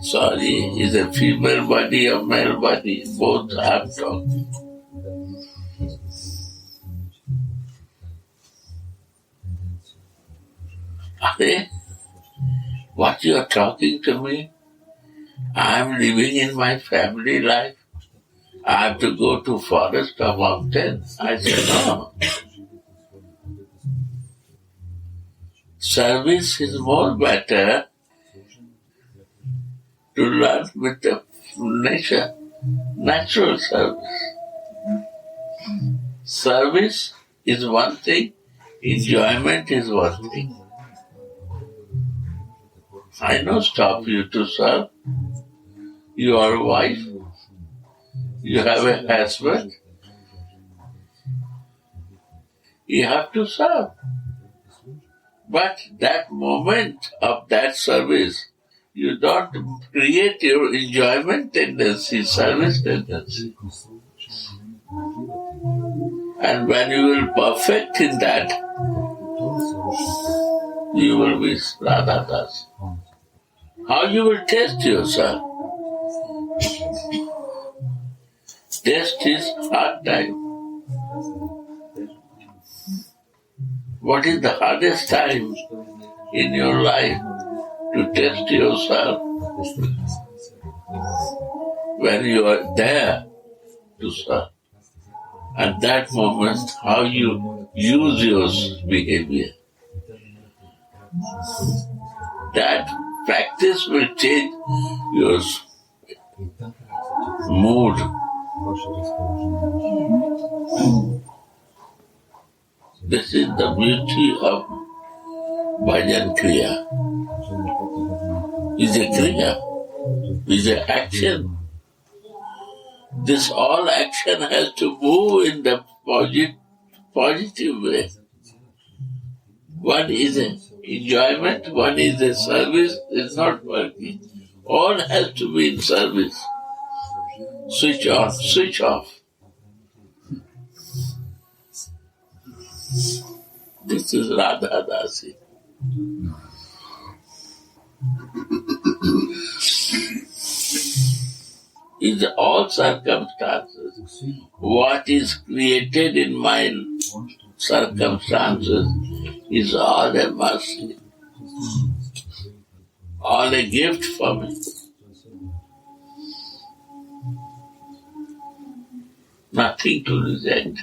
Sorry, is a female body or male body? Both I'm talking. Are what you are talking to me? I am living in my family life. I have to go to forest or mountain. I said, no. Service is more better to learn with the nature, natural service. Service is one thing, enjoyment is one thing. I know stop you to serve. You are a wife. You have a husband. You have to serve. But that moment of that service, you don't create your enjoyment tendency, service tendency. And when you will perfect in that, you will be Radhadas. How you will test yourself? Test is hard time. What is the hardest time in your life to test yourself? When you are there to serve. At that moment, how you use your behavior. That practice will change your mood. This is the beauty of bhajan kriya. It's a kriya. It's an action. This all action has to move in the positive way. One is an enjoyment, one is a service, it's not working. All has to be in service. Switch on, switch off. This is Radha Dasi. In all circumstances, what is created in my circumstances is all a mercy, all a gift for me. Nothing to reject,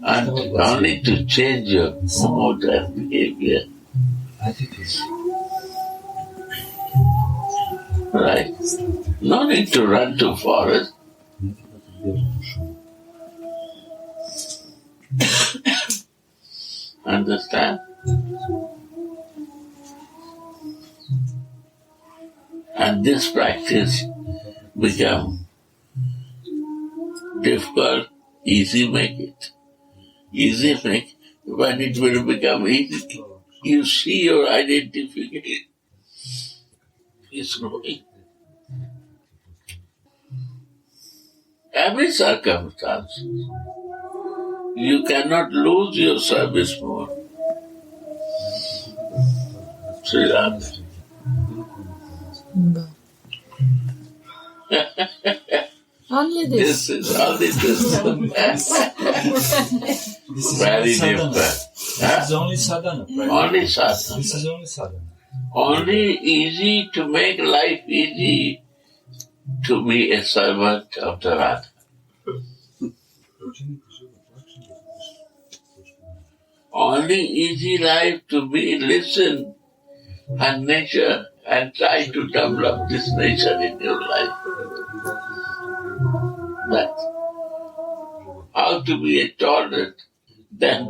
and only to change your mood and behavior. Right? No need to run to forest. Understand? And this practice become difficult, easy make it. Easy make, when it will become easy, you see your identification is growing. Every circumstance, you cannot lose your service more. Sri Radha. Only This is only this. Very different. This is only sadhana. Right? Only sadhana. This is only sadhana. Only easy to make life easy to be a servant of the Radha. Only easy life to be listen and nature and try to develop this nature in your life. That how to be a tolerant, then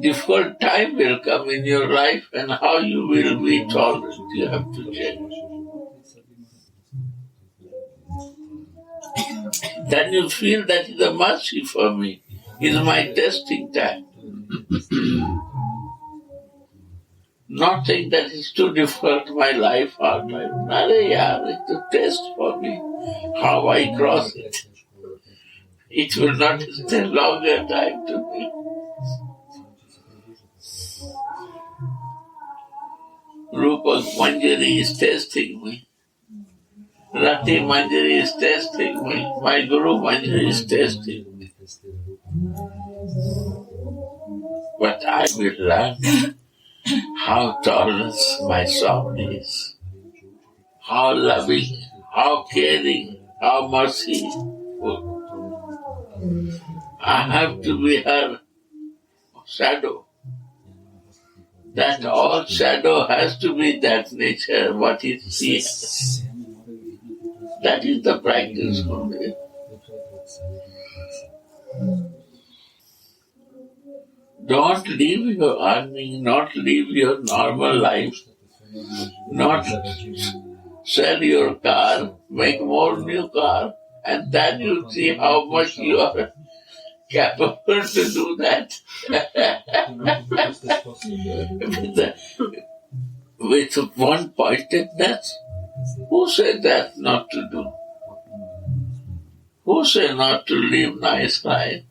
difficult time will come in your life, and how you will be tolerant, you have to change. Then you feel that is a mercy for me, is my testing time. Not saying that it's too difficult, my life, hard life. It's a test for me, how I cross it. It will not take longer time to me. Rupa Manjari is testing me. Rati Manjari is testing me. My Guru Manjari is testing me. But I will learn how tolerant my soul is, how loving, how caring, how merciful. I have to be her shadow. That all shadow has to be that nature, what it sees. That is the practice for me. Don't leave your earning, not leave your normal life, not sell your car, make more new car, and then you see how much you are capable to do that. With one pointedness. Who said that not to do? Who say not to live nice life?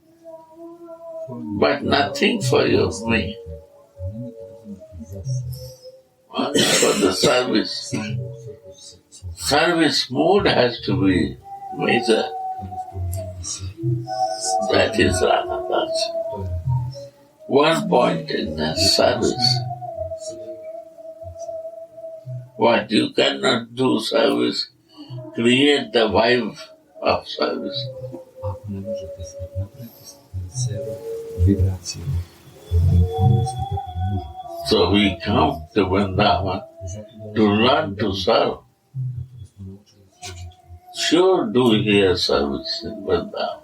But nothing for you, me. Only for the service. Service mood has to be major. That is Radhadas. One point in the service. What you cannot do service, create the vibe of service. Ako ne možete napraviti sebe vibraciju. So we come to Vrindavan to learn to serve. Sure do here service in Vrindavan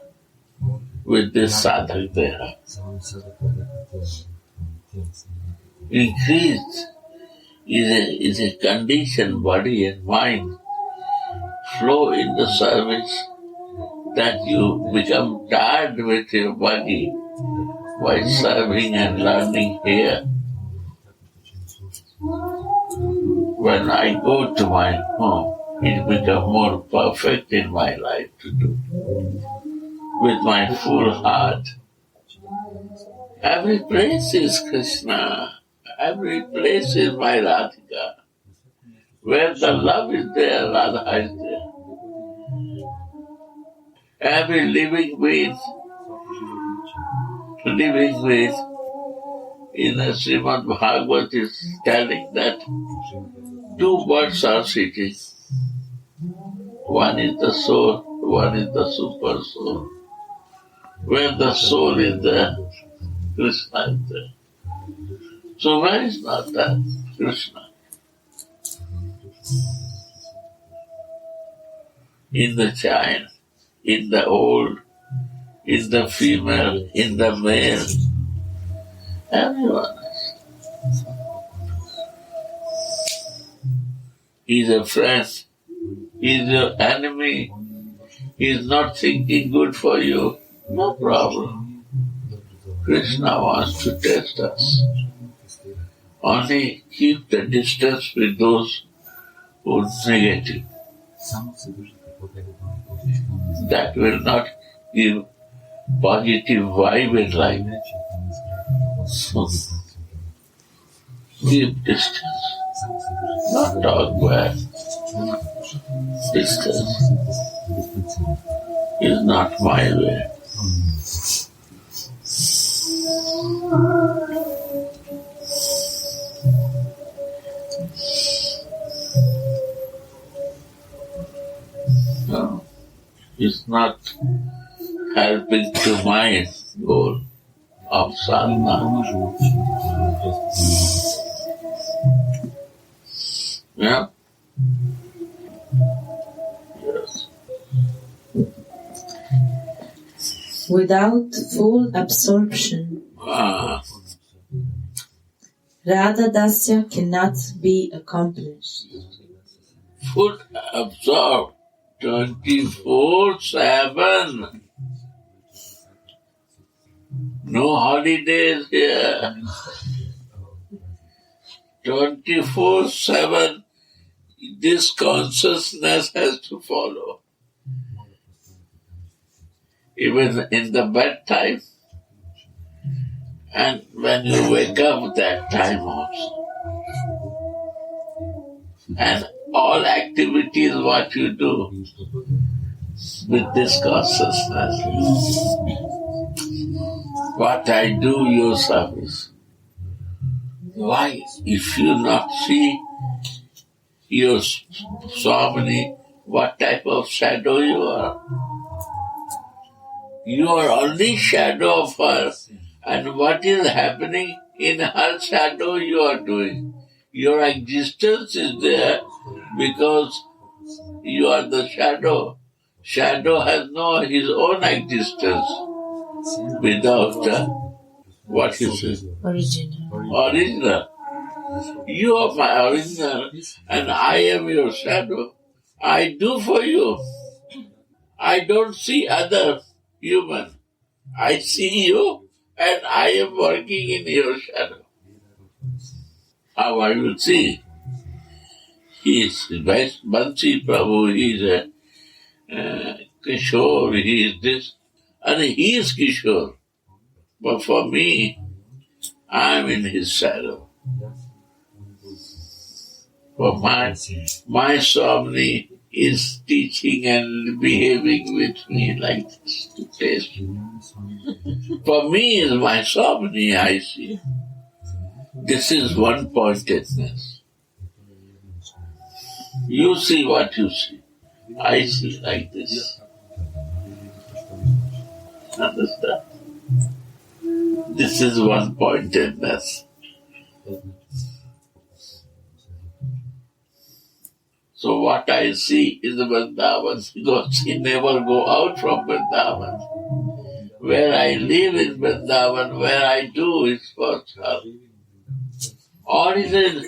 with this sadhak deha. Increase is a conditioned body and mind flow in the service that you become tired with your body while serving and learning here. When I go to my home, it becomes more perfect in my life to do with my full heart. Every place is Krishna. Every place is my Radhika. Where the love is there, Radha is there. Every living being in the Srimad Bhagavat is telling that two birds are sitting. One is the soul, one is the super soul. Where the soul is there, Krishna is there. So where is not that Krishna? In the child, in the old, in the female, in the male, everyone is. He is a friend, he is your enemy, he is not thinking good for you, no problem. Krishna wants to test us. Only keep the distance with those who are negative. That will not give positive vibe in life. So, keep distance. Not talk bad. Distance is not my way. No, it's not helping to my goal of sadhana. Yeah? Yes. Without full absorption, Radha Dasya cannot be accomplished. Full absorbed 24/7. No holidays here. 24/7. This consciousness has to follow. Even in the bedtime and when you wake up that time also. And all activities what you do with this consciousness. What I do, your service. Why? If you not see your Swamini, what type of shadow you are? You are only shadow of her. And what is happening in her shadow you are doing? Your existence is there because you are the shadow. Shadow has no his own existence without what is it? Original. You are my original and I am your shadow. I do for you. I don't see other human. I see you and I am working in your shadow. How I will see? He is Bansi Prabhu, he is Kishore, he is this, and he is Kishore. But for me, I am in his shadow. For my Swami is teaching and behaving with me like this to taste. For me is my Swami, I see. This is one-pointedness. You see what you see. I see like this. Understand? This is one-pointedness. So what I see is Vrindavan, because he never go out from Vrindavan. Where I live is Vrindavan, where I do is for her. Or he says,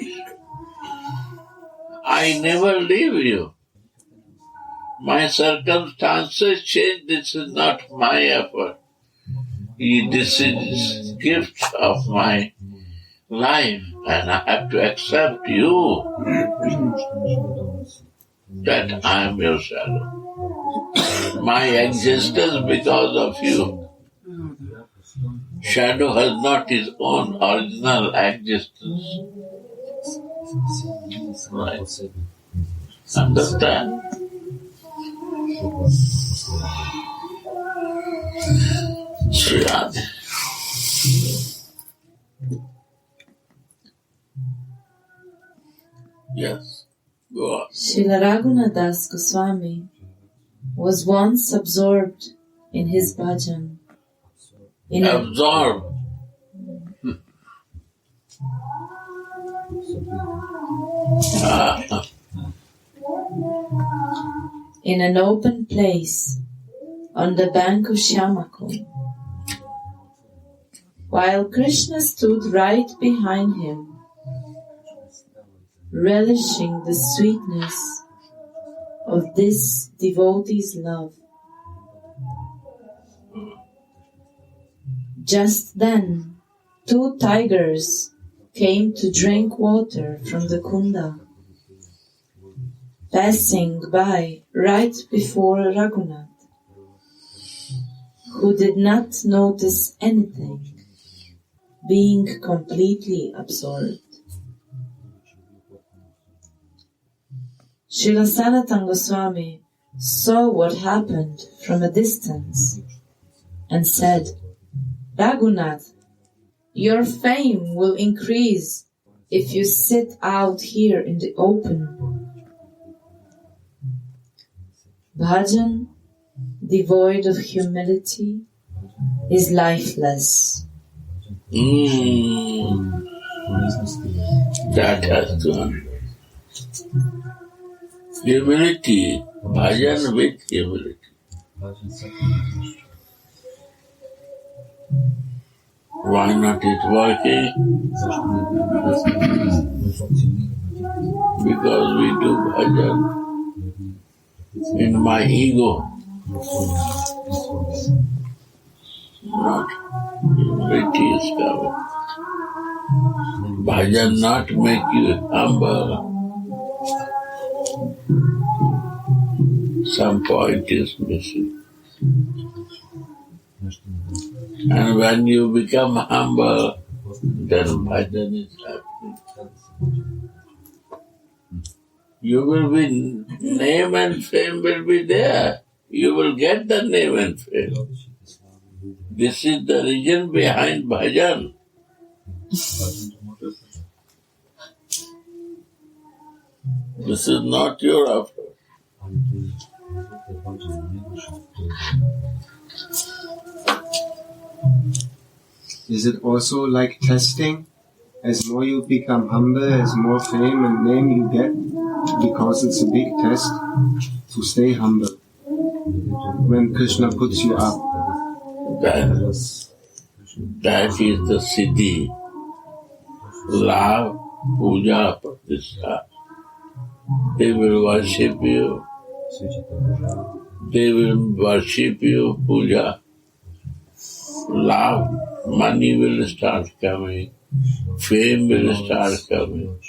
I never leave you. My circumstances change, this is not my effort. This is gift of my life, and I have to accept you that I am your shadow. My existence because of you. Shadow has not his own original existence. Right. Understand? Sri Radhe. Yes, go on. Srila Raghunadas Goswami was once absorbed in his bhajan. Absorbed. In an open place on the bank of Shyamakund. While Krishna stood right behind him, relishing the sweetness of this devotee's love. Just then, 2 tigers came to drink water from the kunda, passing by right before Raghunath, who did not notice anything, being completely absorbed. Srila Sanatana Goswami saw what happened from a distance and said, Raghunath, your fame will increase if you sit out here in the open. Bhajan, devoid of humility, is lifeless. That has gone. Humility, bhajan with humility. Why not it working? Because we do bhajan in my ego. Not humility is coming. Bhajan not make you humble. Some point is missing. And when you become humble, then bhajan is happening. You will be, name and fame will be there. You will get the name and fame. This is the reason behind bhajan. This is not your effort. Is it also like testing? As more you become humble, as more fame and name you get, because it's a big test to stay humble. When Krishna puts you up. That is the siddhi. Love, puja, pratishtha. They will worship you. They will worship you, puja. Love, money will start coming. Fame will start coming.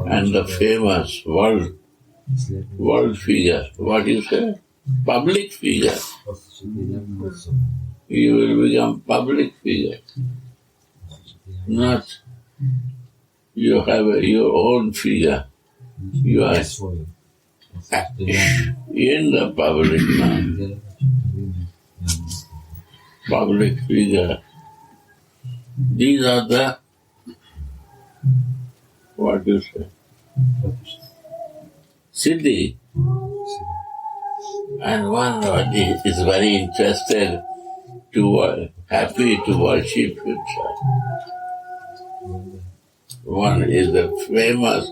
And the famous world figure. What you say? public figure. You will become public figure. Not you have your own figure. You are in the public now. Public figure. These are the, what you say, Siddhi. And one is very interested happy to worship himself. One is famous,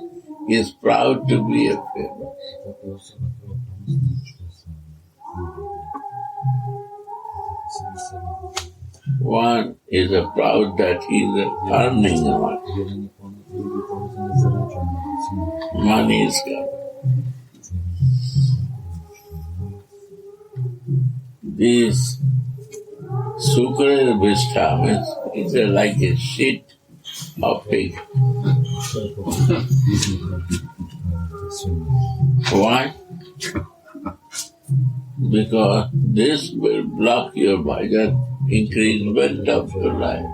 is proud to be a famous. One is proud that he is earning money. Money is coming. This Sukra Vishtam is like a shit of pig. Why? Because this will block your bhajan, increasement of your life.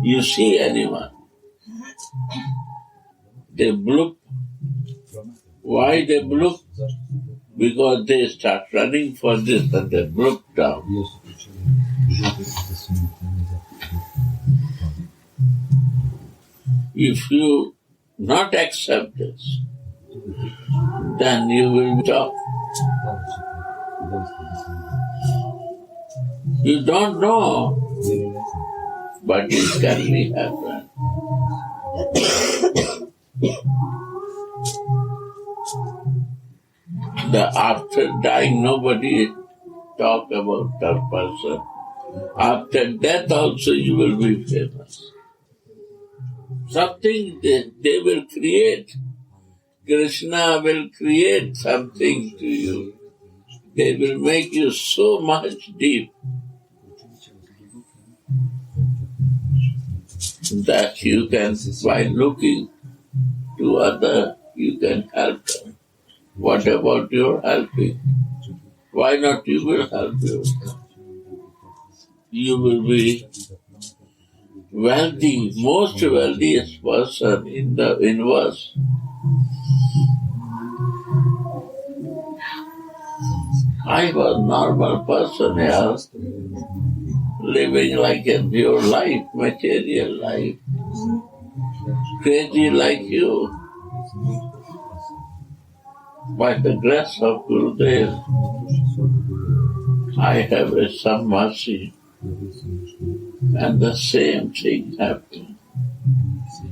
You see anyone, they bloop. Why they bloop? Because they start running for this and they bloop down. If you not accept this, then you will stop. You don't know, but it can be happen. After dying, nobody talk about that person. After death also you will be famous. Something they will create. Krishna will create something to you. They will make you so much deep that you can, by looking to other, you can help them. What about your helping? Why not you will help you? You will be wealthy, most wealthiest person in the universe. I was normal person here, living like a pure life, material life, crazy like you. By the grace of Gurudev, I have some mercy, and the same thing happened.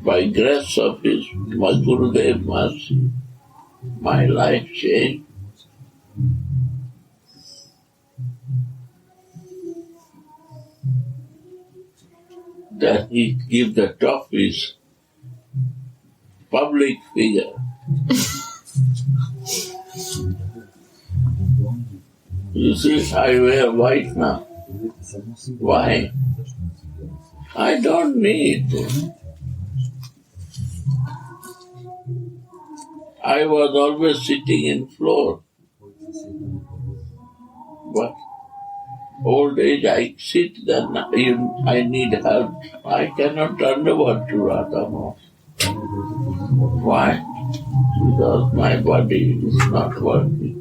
By grace of my Gurudev mercy, my life changed. That he give the trophies, public figure. You see, I wear white now. Why? I don't need. I was always sitting in floor. But old age, I sit, then I need help. I cannot underwater to Radha more. Why? Because my body is not working.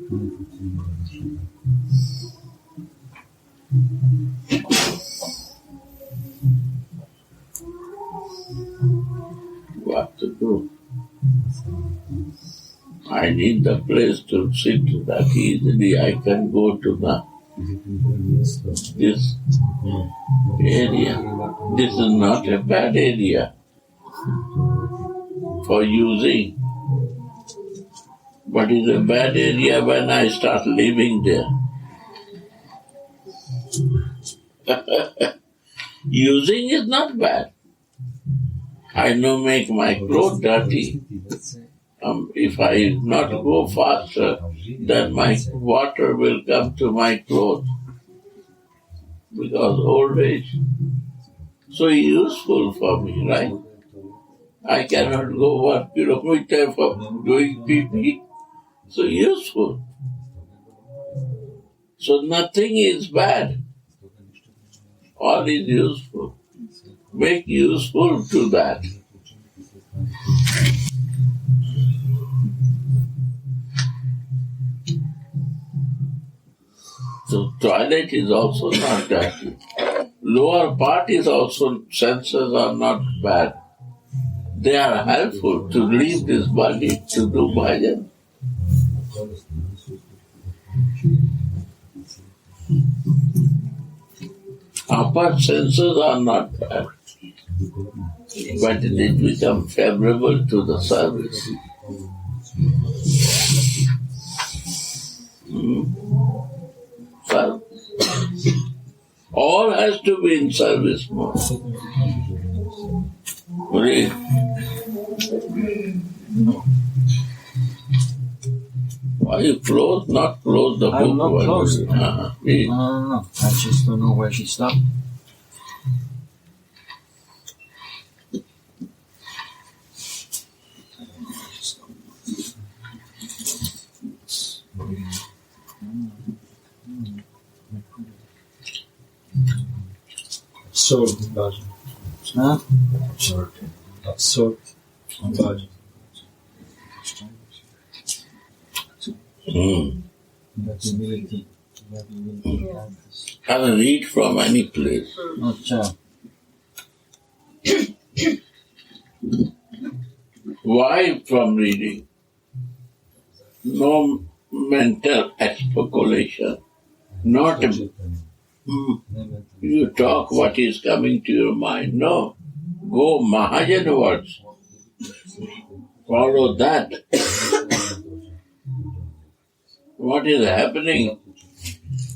What to do? I need the place to sit that easily I can go to this area. This is not a bad area for using, but it's a bad area when I start living there. Using is not bad. I know make my clothes dirty. If I not go faster, then my water will come to my clothes. Because old age. So useful for me, right? I cannot go 1 kilometer for doing pee-pee. So useful. So nothing is bad. All is useful. Make useful to that. So toilet is also not dirty. Lower part is also, senses are not bad. They are helpful to leave this body to do bhajan. Upper senses are not bad, but they become favorable to the service. So, all has to be in service mode. Read. Why you close? Not close the book. I'm not closed. Read. No. I just don't know where she stopped. Absorbed bhajan. Huh? Absorbed bhajan. That's humility. Can read from any place. Acha. Why from reading? No mental speculation. Not you talk what is coming to your mind. No. Go Mahajan words. Follow that. What is happening?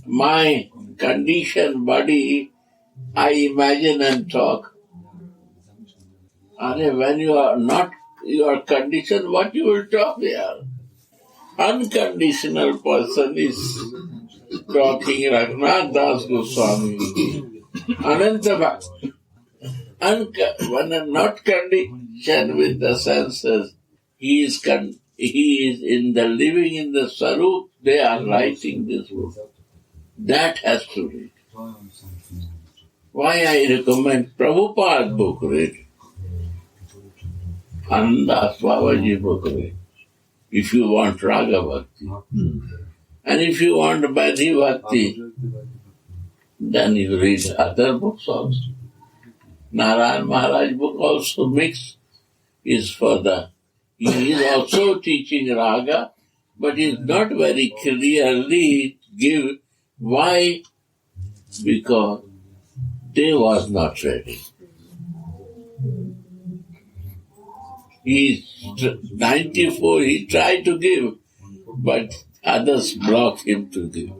My conditioned body, I imagine and talk. And when you are not, you are conditioned, what you will talk there? Unconditional person is talking Raghunath Das Goswami. Ananta when I'm not conditioned with the senses, he is in the living in the Sarup, they are writing this book. That has to read. Why I recommend Prabhupada's book read. Ananda Babaji book read. If you want Raga Bhakti. And if you want Badhi Bhakti, then you read other books also. Narayan Maharaj book also mixed is for he is also teaching Raga, but he is not very clearly give why, because they was not ready. He is 94, he tried to give, but others blocked him to give.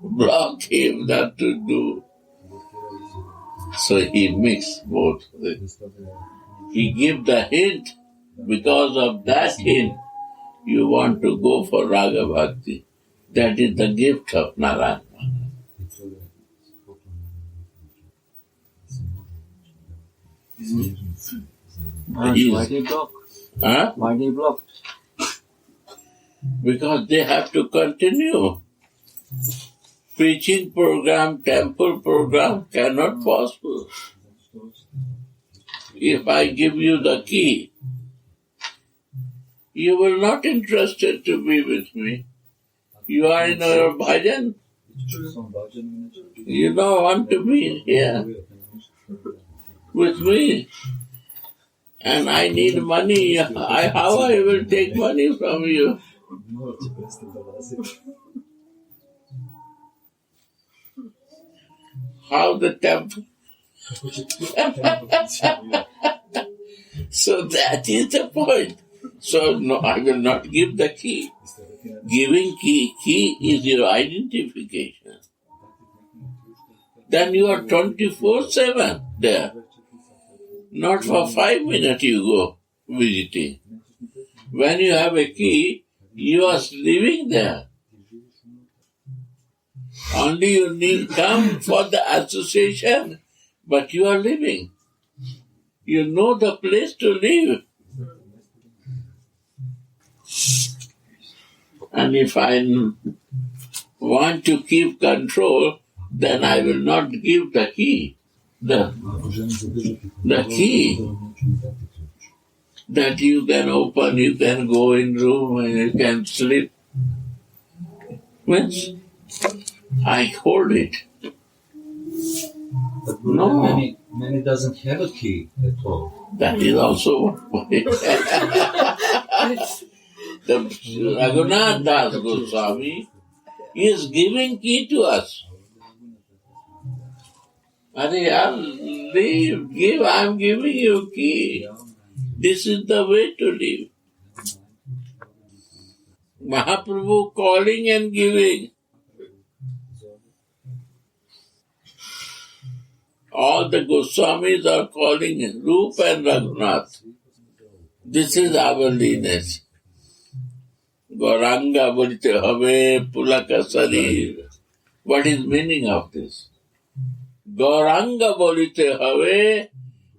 Blocked him not to do. So he mixed both. He gave the hint. Because of that hint, you want to go for Raga Bhakti. That is the gift of Narayana. Why they block? Huh? Why they block? Because they have to continue. Preaching program, temple program cannot possible. If I give you the key, you will not interested to be with me. You are in our bhajan. You don't want to be here with me. And I need money. How I will take money from you? How the temple? So that is the point. So no, I will not give the key. Giving key is your identification. Then you are 24/7 there. Not for 5 minutes you go visiting. When you have a key, you are living there. Only you need come for the association, but you are living. You know the place to live. And if I want to keep control, then I will not give the key. The key that you can open, you can go in room and you can sleep. Means I hold it. But No. many doesn't have a key at all. That is also one point. The Raghunath Das Goswami is giving key to us. Give, I am giving you key. This is the way to live. Mahaprabhu calling and giving. All the Goswamis are calling Rup and Raghunath. This is our lineage. Gauranga bolite have pulaka sarir. What is meaning of this? Gauranga bolite have.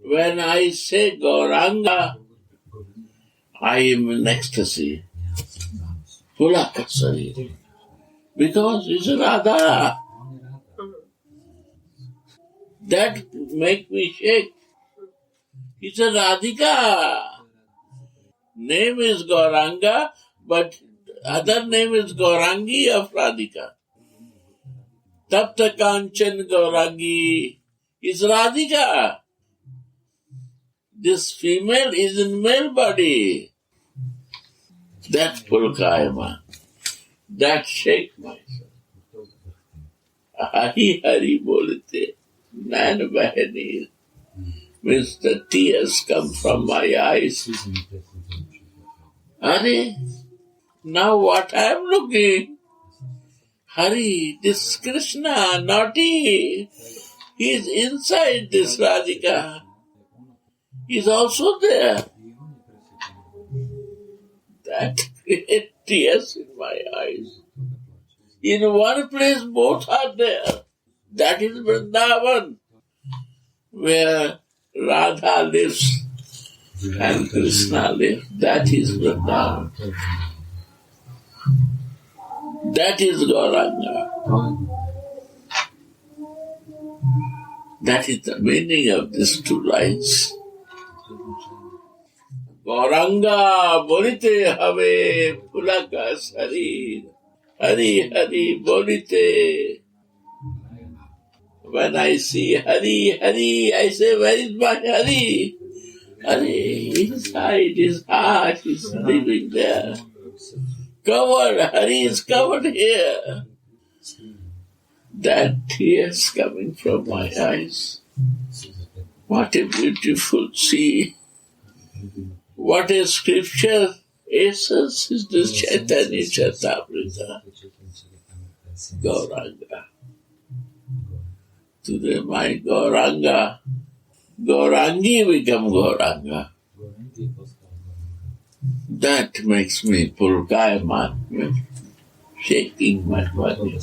When I say Gauranga, I am in ecstasy. Pulaka sarir. Because it's Radha. That make me shake. It's a Radhika. Name is Gauranga, but other name is Gaurangi of Radhika. Tapta Kanchan Gaurangi is Radhika. This female is in male body. That Pulkayama. That shake myself. Hari Hari bolite. Nain bahani. Means the tears come from my eyes. Hari, now what I am looking? Hari, this Krishna, naughty, he is inside this Radhika. He is also there. That creates tears in my eyes. In one place both are there. That is Vrindavan, where Radha lives and Krishna lives. That is Vrindavan. That is Gauranga. That is the meaning of these two lines. Gauranga bolite have pulaka sarir. Hari Hari bolite. When I see Hari Hari, I say, where is my Hari? Hari, inside his heart, is living there. Covered, Hari is covered here. That tears coming from my eyes. What a beautiful sea. What a scripture essence is this Chaitanya Charitamrita. Gauranga. Today my Gauranga, Gaurangi become Gauranga. That makes me Pulkayama, shaking my body.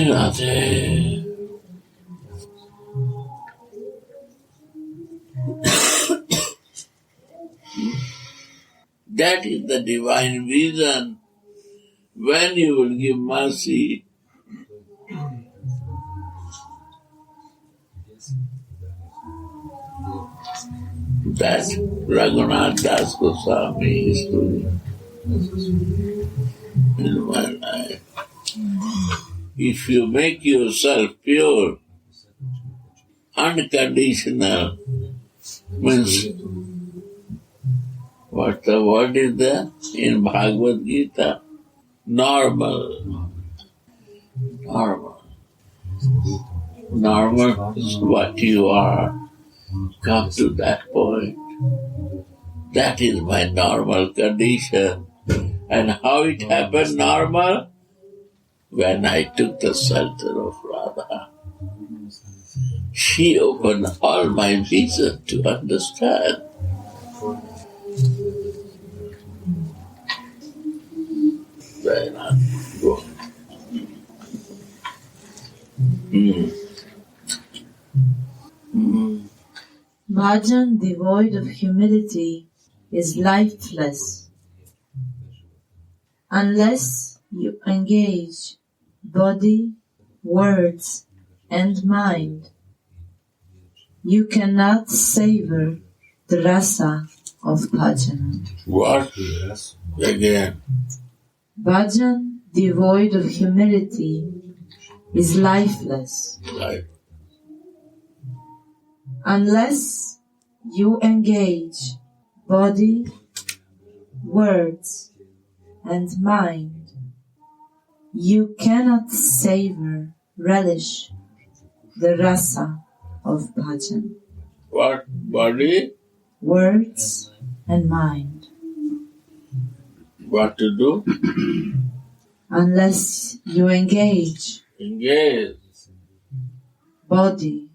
Radhe. That is the divine vision. When you will give mercy, that Raghunath Das Goswami is doing in my life. If you make yourself pure, unconditional, means what the word is there in Bhagavad Gita? Normal. Normal. Normal is what you are. Come to that point. That is my normal condition. And how it happened normal? When I took the shelter of Radha. She opened all my vision to understand. Then I go. Bhajan devoid of humility is lifeless Unless you engage body, words, and mind, you cannot savor the rasa of bhajan. What? Again. Bhajan, devoid of humility, is lifeless. Right. Unless you engage body, words, and mind, you cannot savor, relish the rasa of bhajan. What? Body? Words and mind. What to do? Unless you engage Engage. body,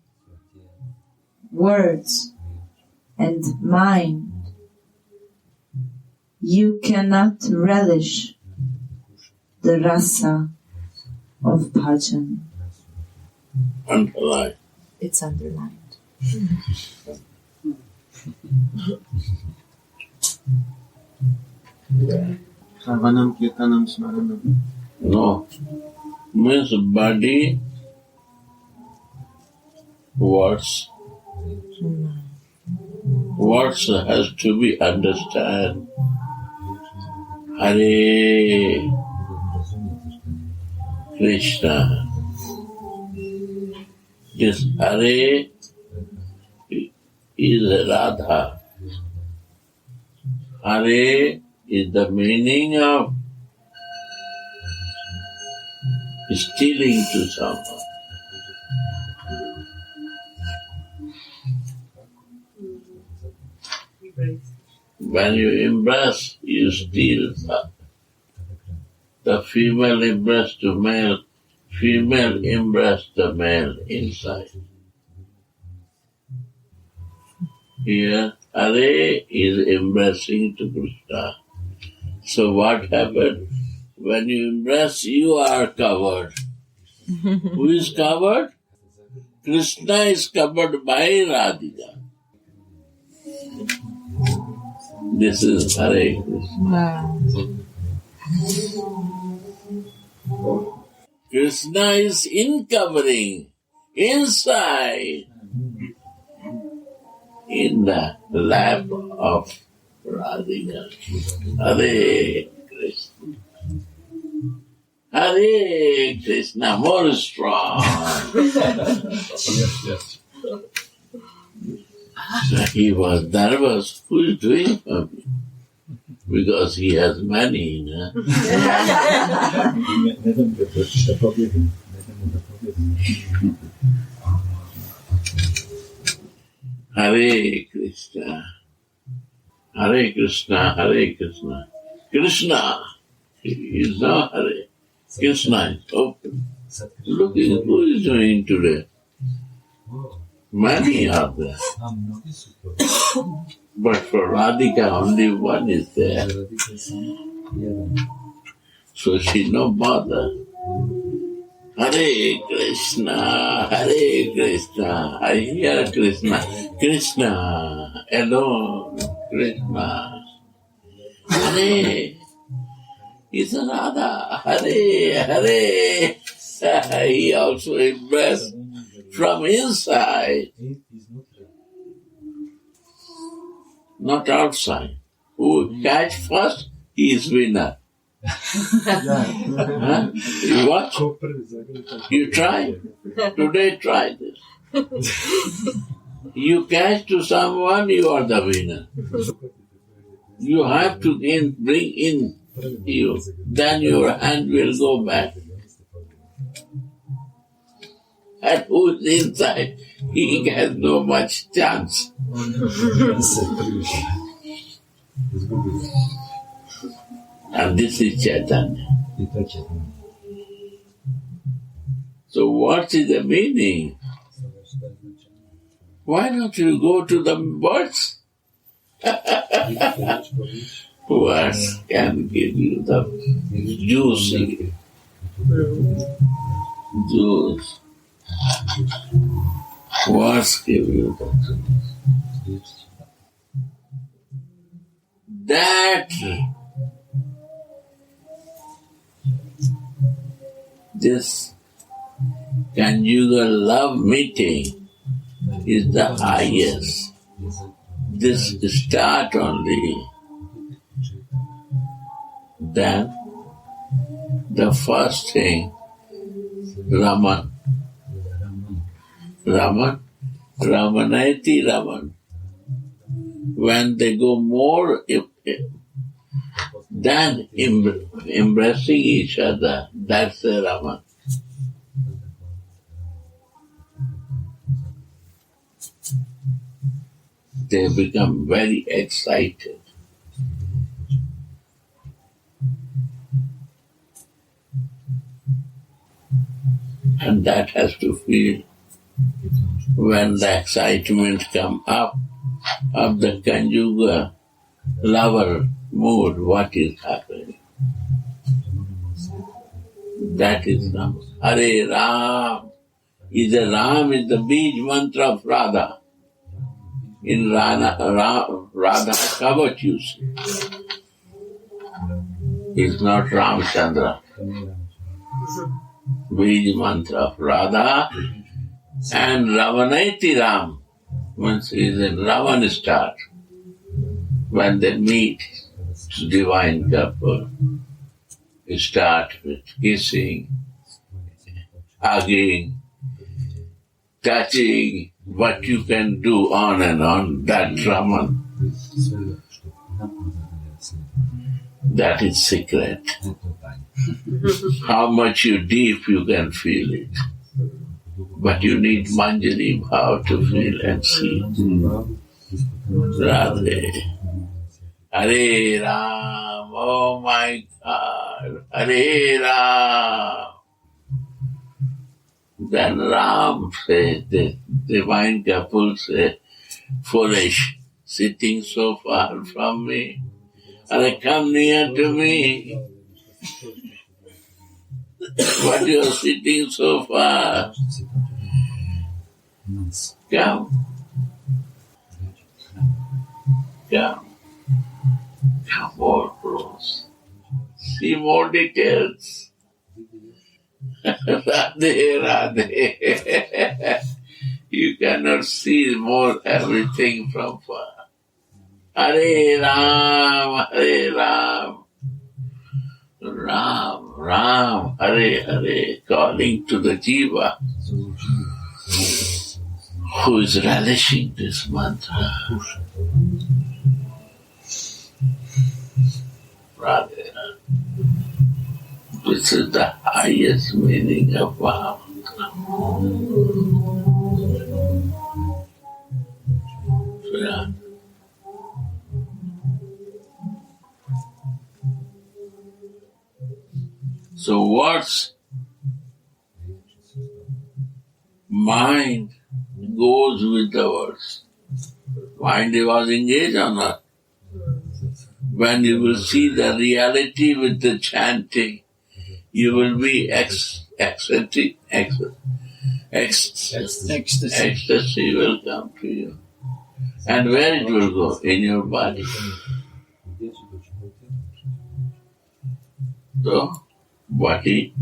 words, and mind, you cannot relish the rasa of bhajan. Underline. It's underlined. Shravanam, Kirtanam, Smaranam. No. Means body, words. Words has to be understood. Hare Krishna. This Hare is Radha. Hare is the meaning of stealing to someone. When you embrace, you steal. The female embrace to male, female embrace the male inside. Here, Hare is embracing to Krishna. So what happened? When you embrace, you are covered. Who is covered? Krishna is covered by Radhika. This is Hare Krishna. Krishna is in covering, inside, in the lap of Radhika. Hare Krishna. Hare Krishna, more strong. So he was nervous. Who is doing for me? Because he has money, no? Hare Krishna. Hare Krishna, Hare Krishna. Krishna is not Hare. Krishna is open. Looking who is doing today. Many are there. But for Radhika only one is there. So she no bother. Hare Krishna, Hare Krishna. I hear Krishna. Krishna alone. Krishna. Hare is Radha. Hare, Hare. He also embraced from inside, not outside. Who catch first, he is winner. Huh? You watch? You try? Today try this. You catch to someone, you are the winner. You have to bring in you. Then your hand will go back. And who's inside, he has no much chance. And this is Chaitanya. So what is the meaning? Why don't you go to the birds? Words can give you the juice. Juice. Words give you the juice. That this conjugal love meeting is the highest. This start only. Then the first thing, Ramanati Raman. When they go more than embracing each other, that's the Raman. They become very excited. And that has to feel when the excitement come up of the conjugal lover mood, what is happening. That is Ram. Hare Ram. Ram is the Bij mantra of Radha. In Radha Kavach you see. It's not Ramchandra. Bij mantra of Radha and Ramanati Ram means is a Ravan start. When they meet, divine couple, start with kissing, hugging, touching, what you can do on and on, that Raman. That is secret. How much you deep you can feel it. But you need Manjari Bhav to feel and see. Radhe. Hare Ram, oh my God, Hare Ram. Then Ram says, the divine couple say, foolish, sitting so far from me, and come near to me. But you are sitting so far. Come. Come. Come more close. See more details. Radhe, Radhe. You cannot see more everything from far. Hare Ram, Hare Ram. Ram, Ram, Hare Hare, calling to the Jiva who is relishing this mantra. Radhe. This is the highest meaning of Mahamantra. So what's mind goes with the words. Mind was engaged or not? When you will see the reality with the chanting, you will be ecstasy will come to you. And where it will go? In your body. So, body,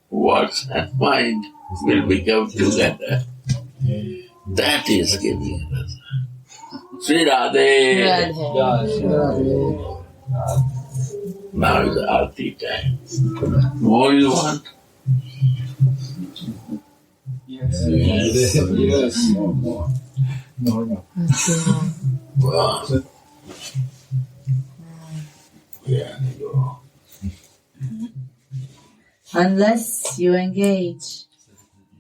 words and mind will become together. That is giving us. Sri Radhe. Now is the Aarti time. More you want? Yes. More. Well, yeah, go. Unless you engage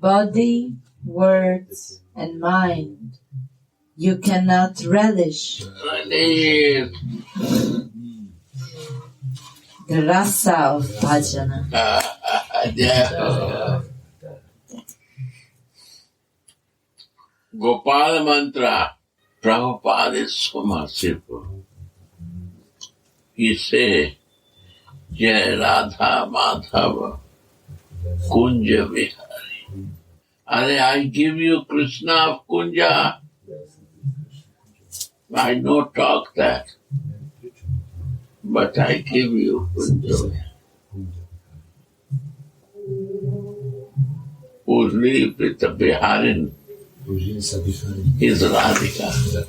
body, words, and mind, you cannot relish the rasa of bhajana. Gopal mantra, Prabhupada is so merciful. He says, Jai Radha Madhava Kunja Vihari. I give you Krishna of Kunja. I no talk that, but I give you Kunja Vihari. who lives with the Biharin is Radhika.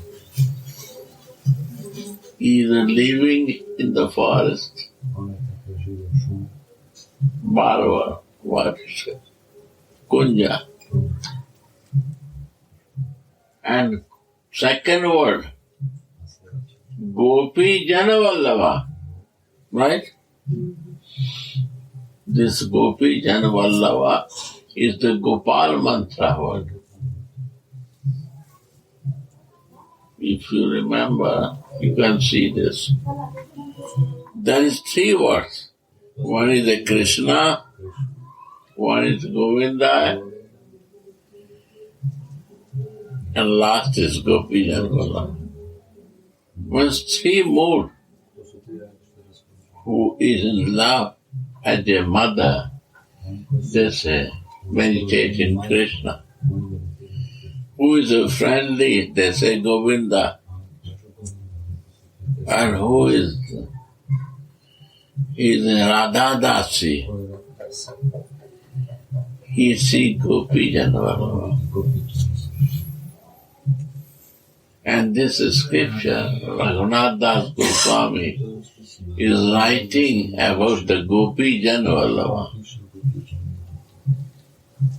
He is living in the forest. Barwa, what is it? Kunja. And second word, Gopi Janavallava. Right? This Gopi Janavallava is the Gopal mantra word. If you remember, you can see this. There is three words. One is the Krishna, one is Govinda, and last is Gopi Janavallava. Once three more who is in love as their mother, they say, meditate in Krishna. Who is friendly, they say Govinda. And who is Radha Dasi. He see Gopi Janavallava. And this scripture, Raghunath Das Goswami is writing about the Gopi Janavallava,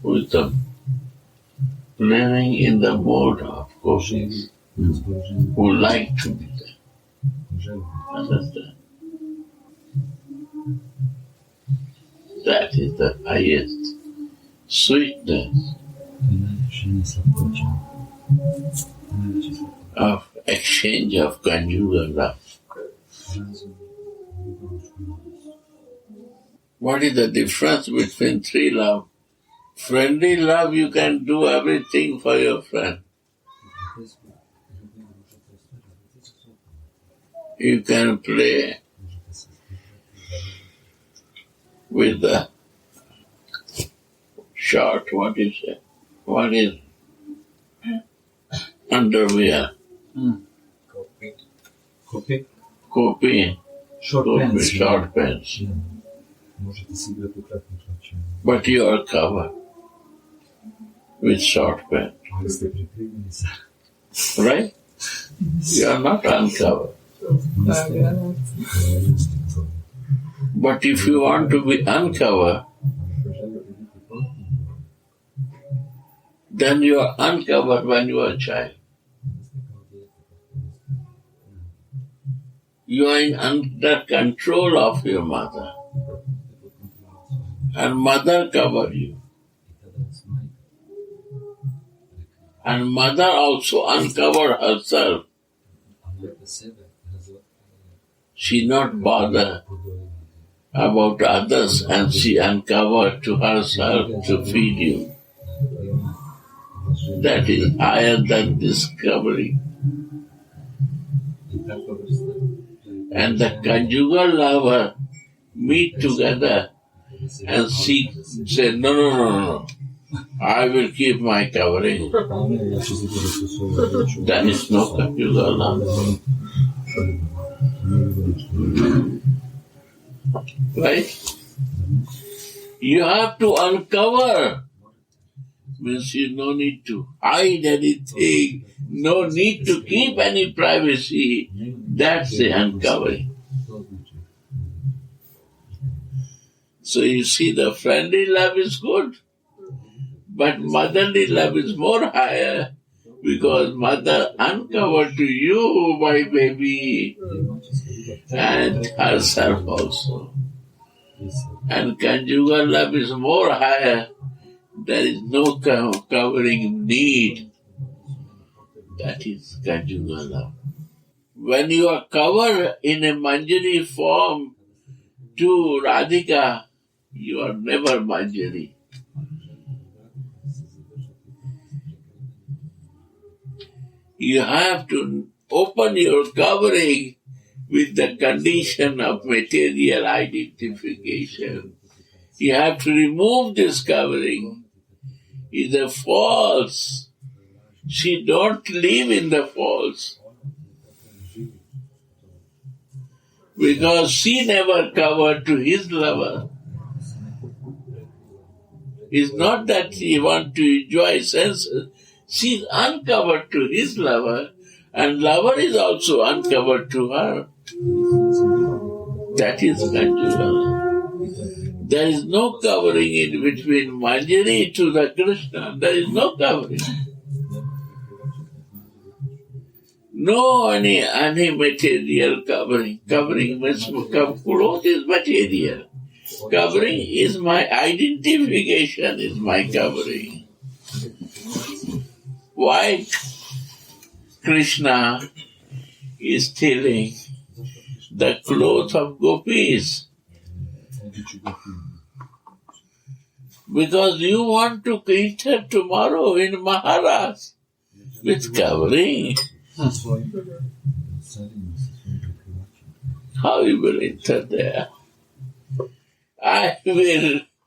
who is living in the mode of gopis, who like to be there. Understand? That is the highest sweetness of exchange of conjugal love. What is the difference between three love? Friendly love, you can do everything for your friend. You can play with the short, what is underwear? Kopi. Short pants. But you are covered with short pants. Right? You are not uncovered. But if you want to be uncovered, then you are uncovered when you are a child. You are under control of your mother. And mother covered you. And mother also uncovered herself. She not bothered about others and she uncovered to herself to feed you. That is higher than discovery. And the conjugal lover meet together and say, no, I will keep my covering. There is no conjugal love. Right? You have to uncover. Means you no need to hide anything, no need to keep any privacy. That's the uncovering. So you see, the friendly love is good, but motherly love is more higher because mother uncovered to you, my baby, and herself also. And conjugal love is more higher. There is no covering need. That is conjugal love. When you are covered in a Manjari form to Radhika, you are never Manjari. You have to open your covering with the condition of material identification. You have to remove this covering. It's a false. She don't live in the false. Because she never covered to his lover. It's not that he wants to enjoy senses. She's uncovered to his lover, and lover is also uncovered to her. That is conjugal. There is no covering in between Manjari to the Krishna. There is no covering. No any material covering. Covering means cloth is material. Covering is my identification, is my covering. Why Krishna is stealing the clothes of gopis? Because you want to enter tomorrow in Maharaj with covering. How you will enter there?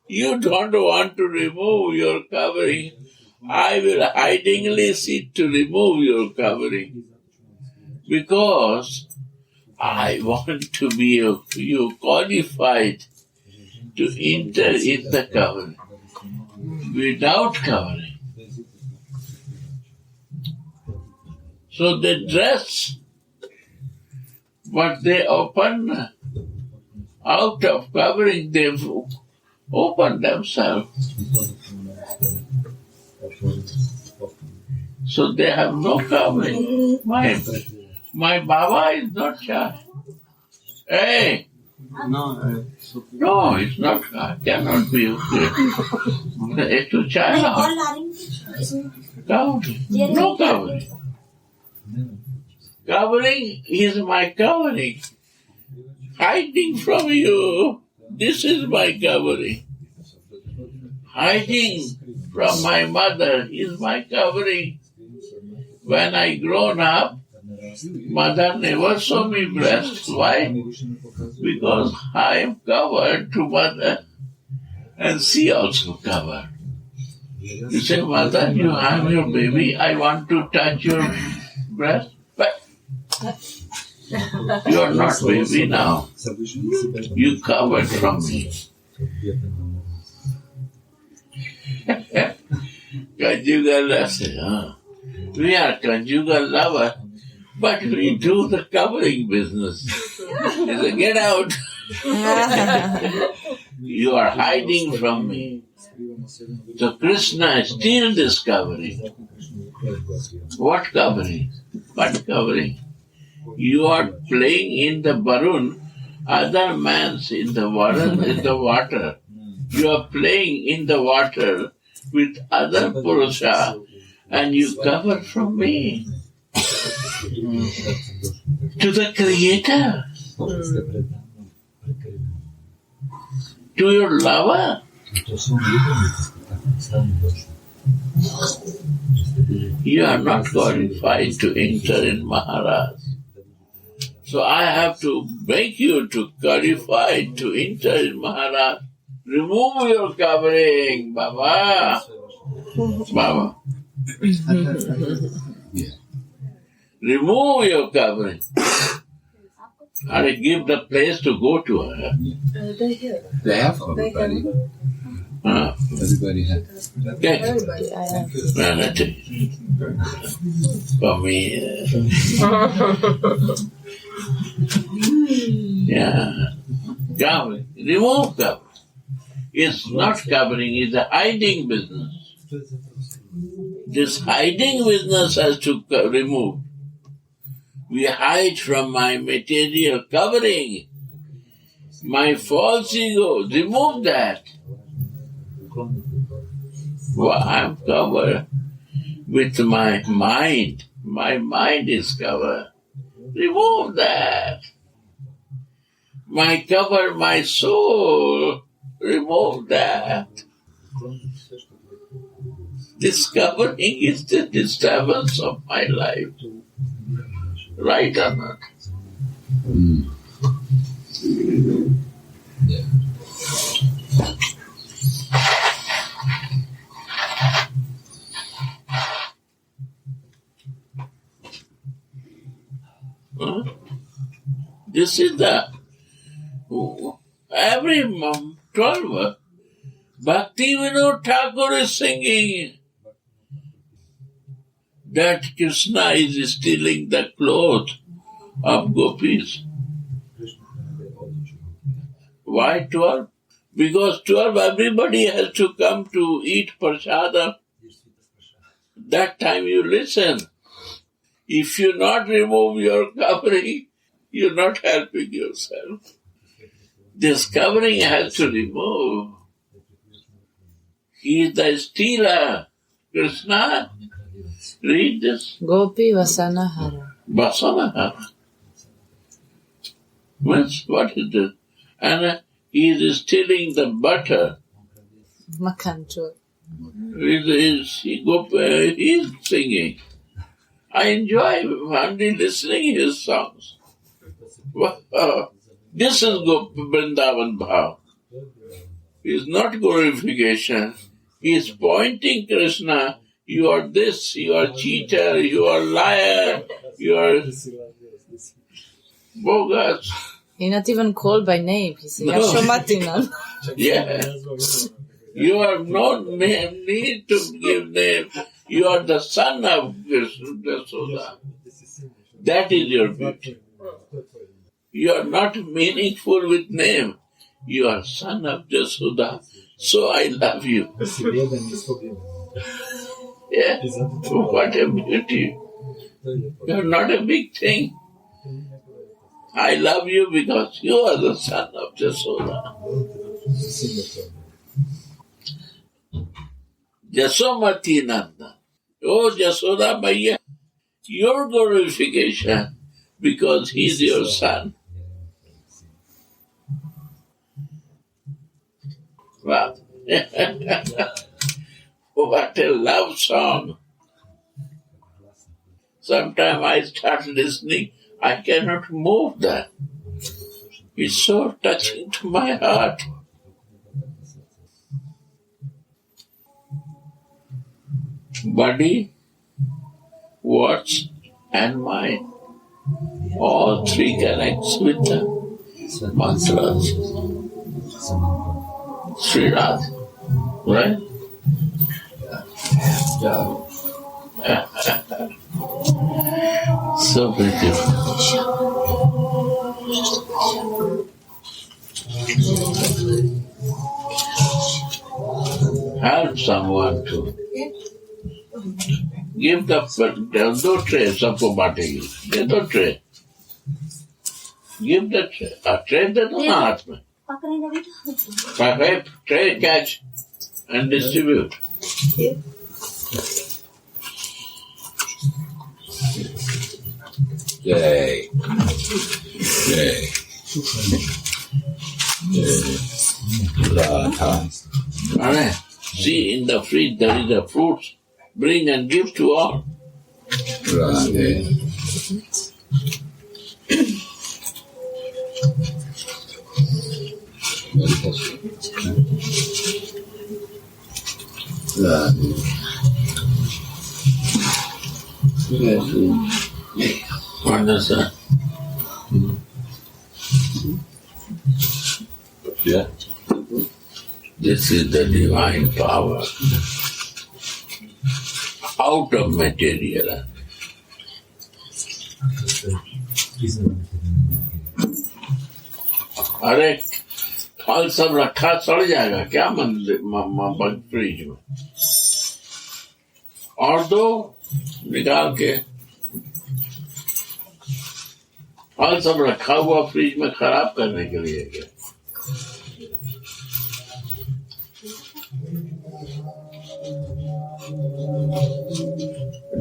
You don't want to remove your covering. I will hidingly sit to remove your covering. Because I want to be you qualified to enter in the covering. Without covering. So they dress, but they open out of covering, they open themselves. So they have no covering. My Baba is not shy. Hey! No, No, it's not. Cannot be okay. It's a child. Covering. No covering. Covering is my covering. Hiding from you, this is my covering. Hiding from my mother is my covering. When I grown up, mother never saw me breast. Why? Because I am covered to mother and she also covered. You say, mother, I am your baby, I want to touch your breast, but you are not baby now. You covered from me. Conjugal lover. We are conjugal lover, but we do the covering business. He said, get out. You are hiding from me. So Krishna is still discovering. What covering? What covering? You are playing in the barun, other man's in the water. You are playing in the water with other purusha, and you cover from me. To the Creator. To your lover. You are not qualified to enter in Maharaj. So I have to make you to qualify to enter in Maharaj. Remove your covering, Baba. Baba. Remove your covering. I give the place to go to her. They have everybody. Everybody has. Okay. For me. Yeah. Covering. Remove covering. It's not covering, it's a hiding business. This hiding business has to remove. We hide from my material covering, my false ego. Remove that. Well, I'm covered with my mind. My mind is covered. Remove that. My cover, my soul. Remove that. This covering is the disturbance of my life. Right or not? Yeah. This is every 12 Bhakti Vinod Thakur is singing that Krishna is stealing the clothes of gopis. Why 12? Because 12 everybody has to come to eat prasadam. That time you listen. If you not remove your covering, you're not helping yourself. This covering has to remove. He is the stealer. Krishna, read this. Gopi Vasanahara. Vasanahara. What is this? And he is stealing the butter. Makanchur. He is singing. I enjoy only listening his songs. This is Vrindavan Bhav. It is not glorification. He is pointing Krishna, you are this, you are cheater, you are liar, you are bogus. He's not even called by name. He says, Yashomatinan. Yeah. You have no need to give name. You are the son of Yasoda. That is your beauty. You are not meaningful with name. You are son of Yasoda. So I love you. Yeah. What a beauty. You are not a big thing. I love you because you are the son of Yasoda. Jasomati Nanda. Oh, Yasoda Maya, your glorification because he is your son. Wow. What a love song. Sometimes I start listening, I cannot move that. It's so touching to my heart. Body, words, and mind. All three connects with the mantras. Sri Radha. Right? So beautiful. Help someone to give the दो tray सबको बांटेगी दे दो tray give the tray दे दो ना हाथ में पकड़े tray catch and distribute. Yay. Yay. Alright. See, in the fridge there is a fruits. Bring and give to all. Radhe. Understand? Yeah. This is the divine power out of material. अरे फल सब रखा सड़ जाएगा क्या fridge में और दो निकाल के फल सब रखा हुआ फ्रिज में खराब करने के लिए क्या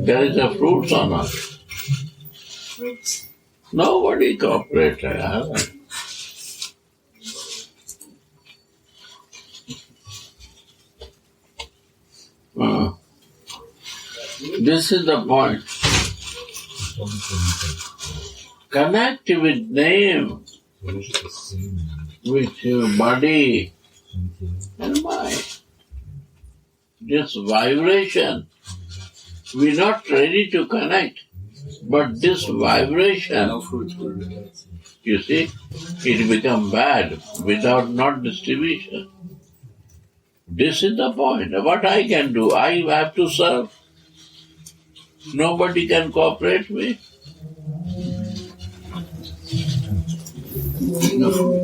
There is a fruits or not? Fruits. Nobody cooperated. This is the point. Connect with name, with your body and mind. This vibration, we're not ready to connect, but this vibration, you see, it becomes bad without not distribution. This is the point. What I can do, I have to serve. Nobody can cooperate me. No fruit.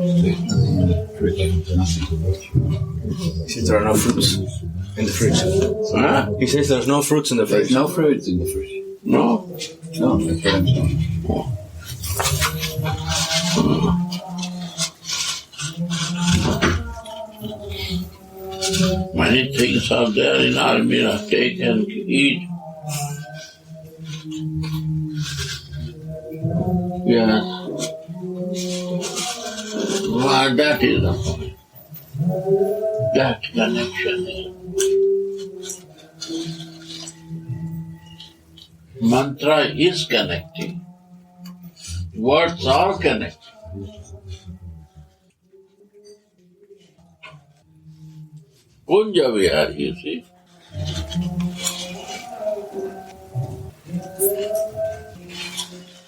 He says there are no fruits in the fridge. Huh? He says there's no fruits in the There's fridge. no fruit in the fridge. No. No, that's what I'm saying. Many things are there in Almira. Take and eat. Yes. Well, that is the point. That connection is. Mantra is connecting. Words are connecting. Kunja Vihari, you see.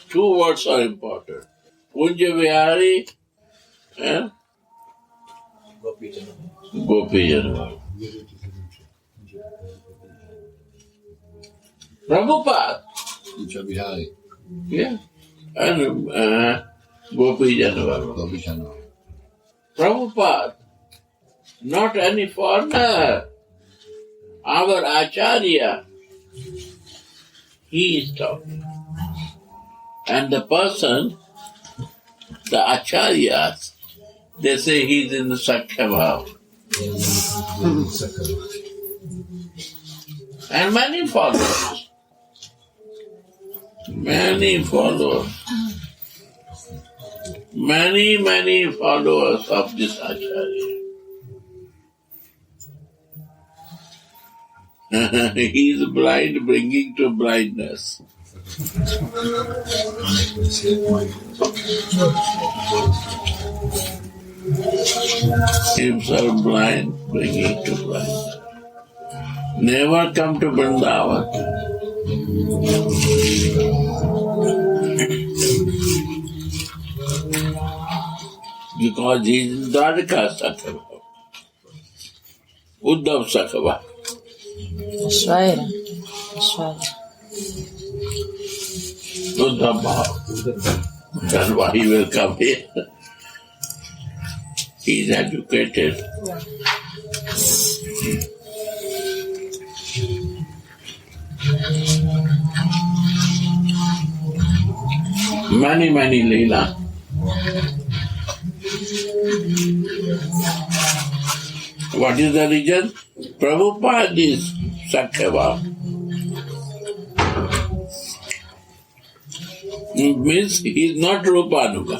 Two words are important. Kunja Vihari and Gopi Janwar. Prabhupada. Kunja Vihari. Yeah. And Gopi Janwar. Gopi Janwar. Prabhupada. Not any foreigner. Our Acharya. He is talking. And the person, the Acharyas, they say he is in the Sakya Bhav. And many followers. Many followers. Many followers of this Acharya. He is blind, bringing to blindness. Himself blind, bringing to blindness. Never come to Vrindavan. Because he is in Dwarka Sakhabha. Uddhav Sakhabha. Ashwara. Uddhav Bhav. That's why he will come here. He is educated. Many Leela. What is the reason? Prabhupada is Sakhyava. Means he is not Rupanuga.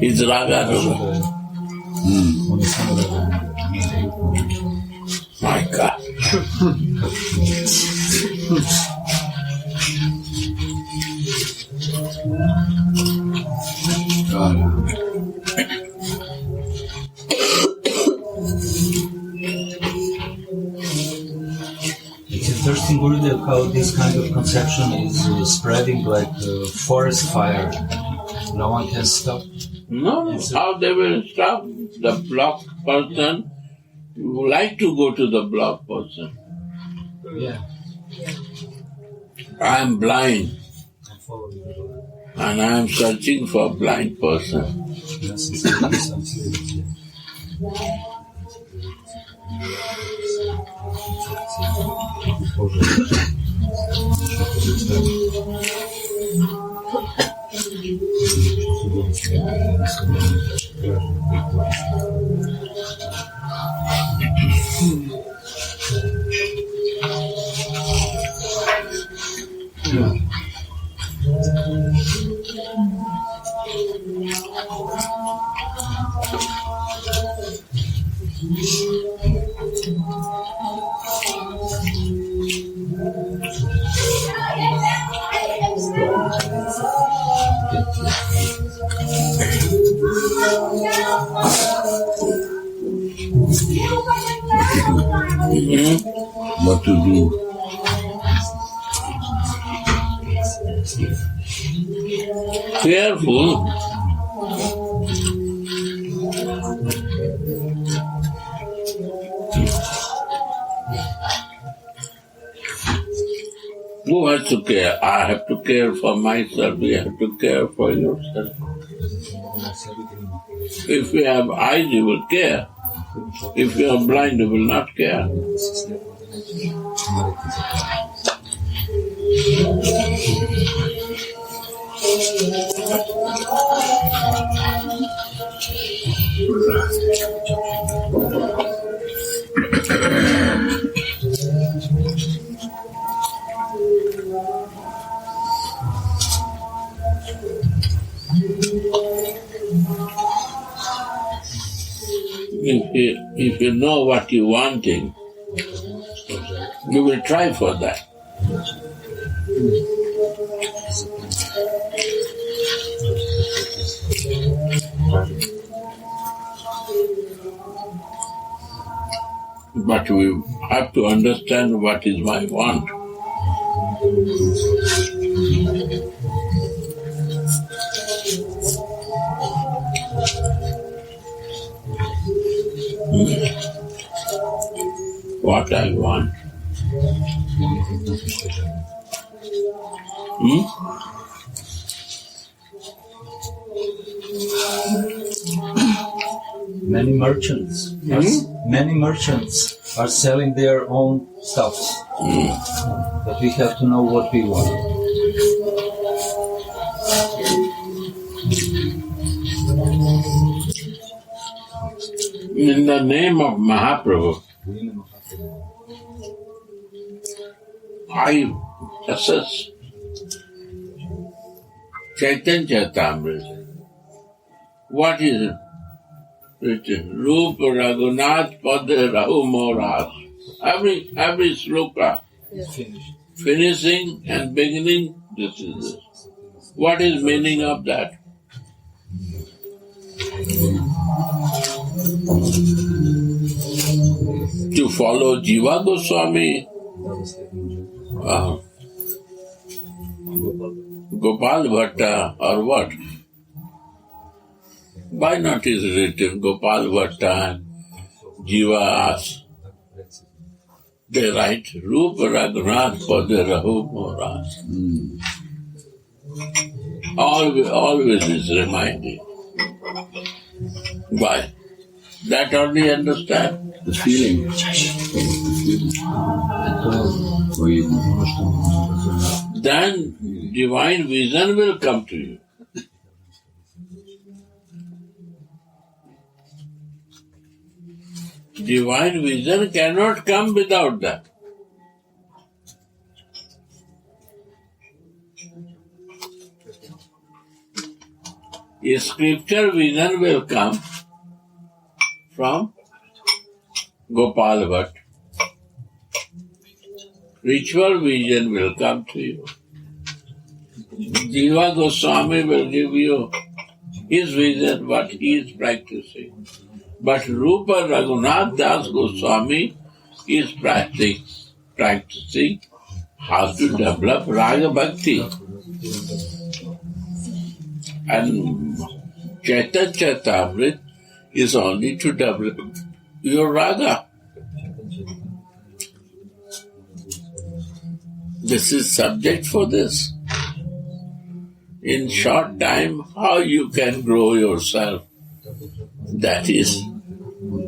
He is Raganuga. My God. It's interesting, Gurudev, how this kind of conception is spreading like a forest fire. No one can stop. No, how they will stop the block person? You would like to go to the block person. Yeah. I am blind I'm following you. and I am searching for a blind person. Yes, it's What to do? Careful. much to care? I have to care for myself, you have to care for yourself. If you have eyes, you will care. If you are blind, you will not care. If you know what you're wanting, you will try for that. But we have to understand what is my want. What I want. Many merchants are selling their own stuffs. But we have to know what we want. In the name of Mahaprabhu, I assess Chaitanya Charitamrita. What is it written? Rupa Raghunath Pada Rahu Moras. Every sloka, finishing and beginning, this is this. What is meaning of that? To follow Jiva Goswami, Gopal Bhatta, or what? Why not is written Gopal Bhatta and Jiva? They write Rupa Raghunath Pada Rahu Moras. Always is reminding. Why? That only understand. The feeling. Then divine vision will come to you. Divine vision cannot come without that. A scripture vision will come from Gopal Bhatt. Ritual vision will come to you. Jiva Goswami will give you his vision, what he is practicing. But Rupa Raghunath Das Goswami is practicing how to develop Raga Bhakti. And Chaitanya Charitamrita is only to develop your Raga. This is subject for this. In short time, how you can grow yourself, that is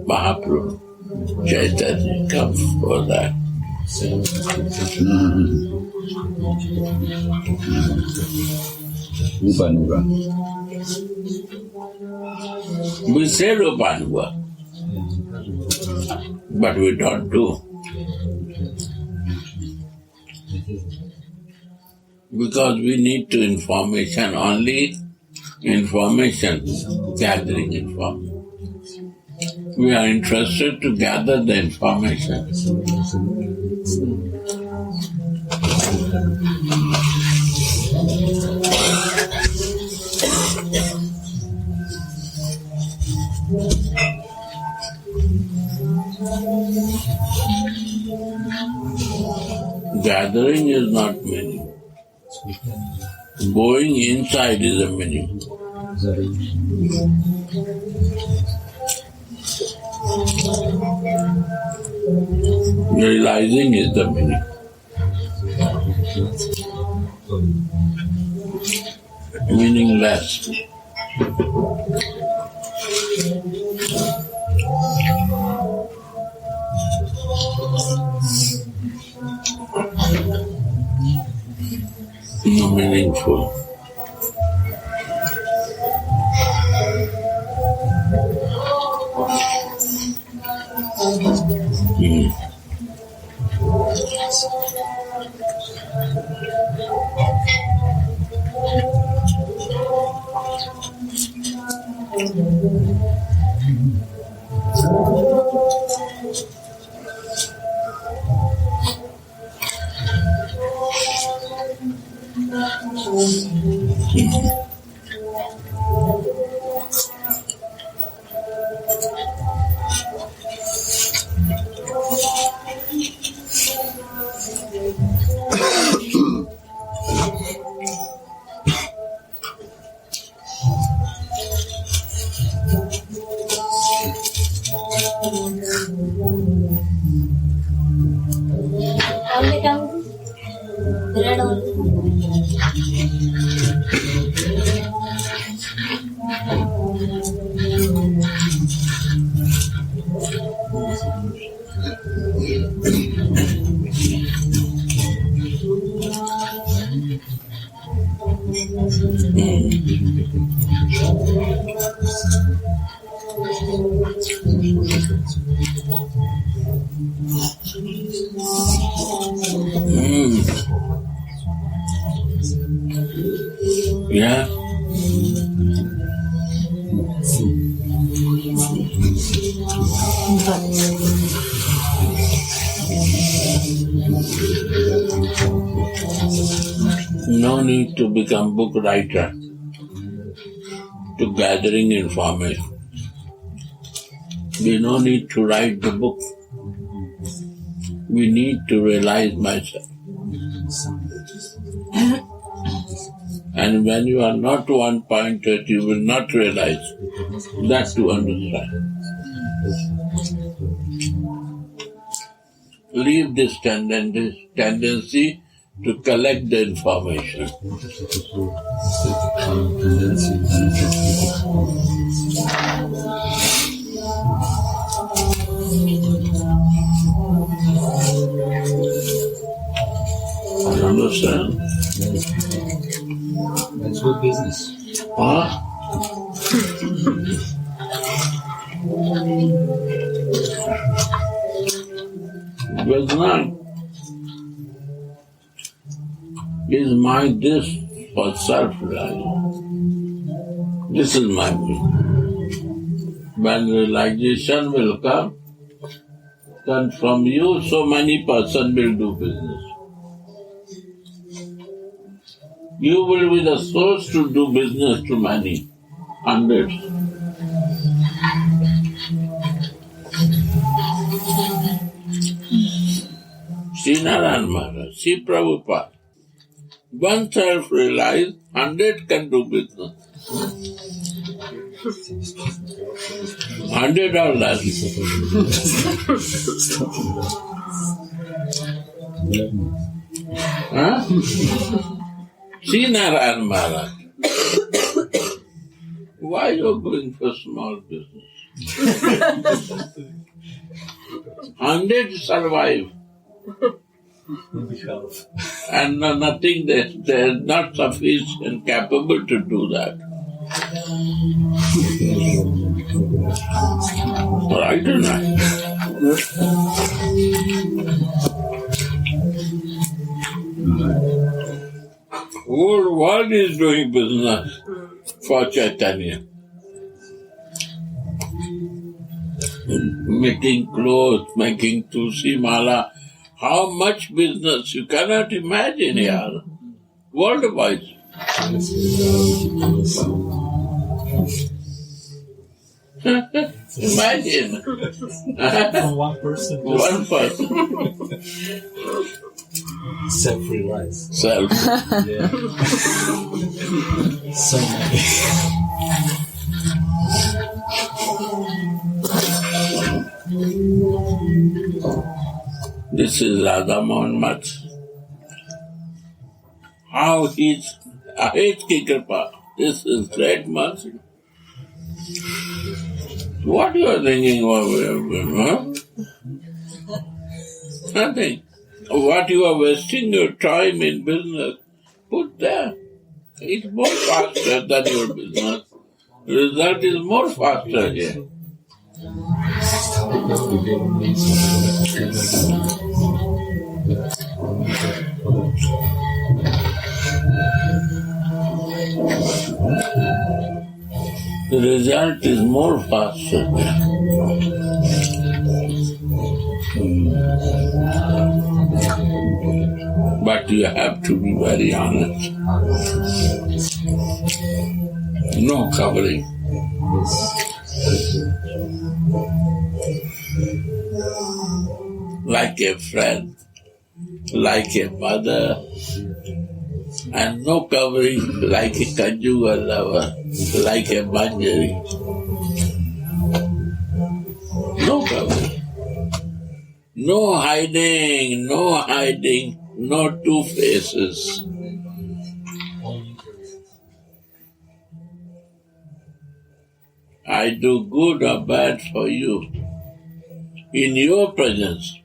Mahaprabhu. Chaitanya comes for that. Rupanuga. We say Rupanuga, but we don't do. Because we need to information, only information, gathering information. We are interested to gather the information. Gathering is not meaning. Going inside is a meaning. Realizing is the meaning. Meaningless. No meaningful. Yeah. No need to become book writer to gathering information. We no need to write the book. We need to realize myself. And when you are not one-pointed, you will not realize. That to understand. Leave this tendency to collect the information. Understand? That's good business. Huh? Business is my this for self-realization. This is my view. When realization will come, then from you so many persons will do business. You will be the source to do business to many, hundreds. See Narayan Maharaj, see Prabhupada. One self-realized, 100 can do business. 100 or less. Huh? See Narayan Maharaj. Why you are going for small business? 100 survive. And nothing, they are not sufficient capable to do that. Right or not? Whole world is doing business for Chaitanya. Making clothes, making tulsi mala. How much business you cannot imagine here, worldwide. Imagine. One person. One person. Self-realized. Self. Yeah. So many. This is Radha Mohan Math. how he's hate ki kripa. This is great mercy. What you are thinking of, huh? Nothing. What you are wasting your time in business, put there. It's more faster than your business. Result is more faster here. The result is more faster. But you have to be very honest. No covering. Like a friend, like a mother, and no covering like a conjugal lover, like a manjari. No covering. No hiding, no two faces. I do good or bad for you. In your presence,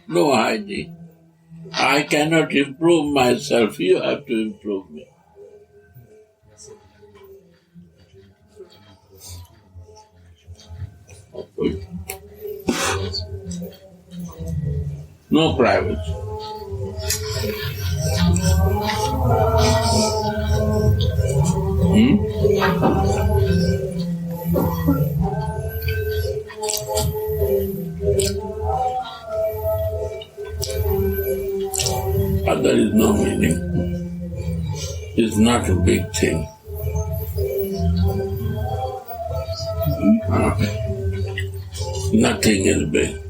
no hiding. I cannot improve myself, you have to improve me. No privacy. But there is no meaning. It's not a big thing. Nothing is big.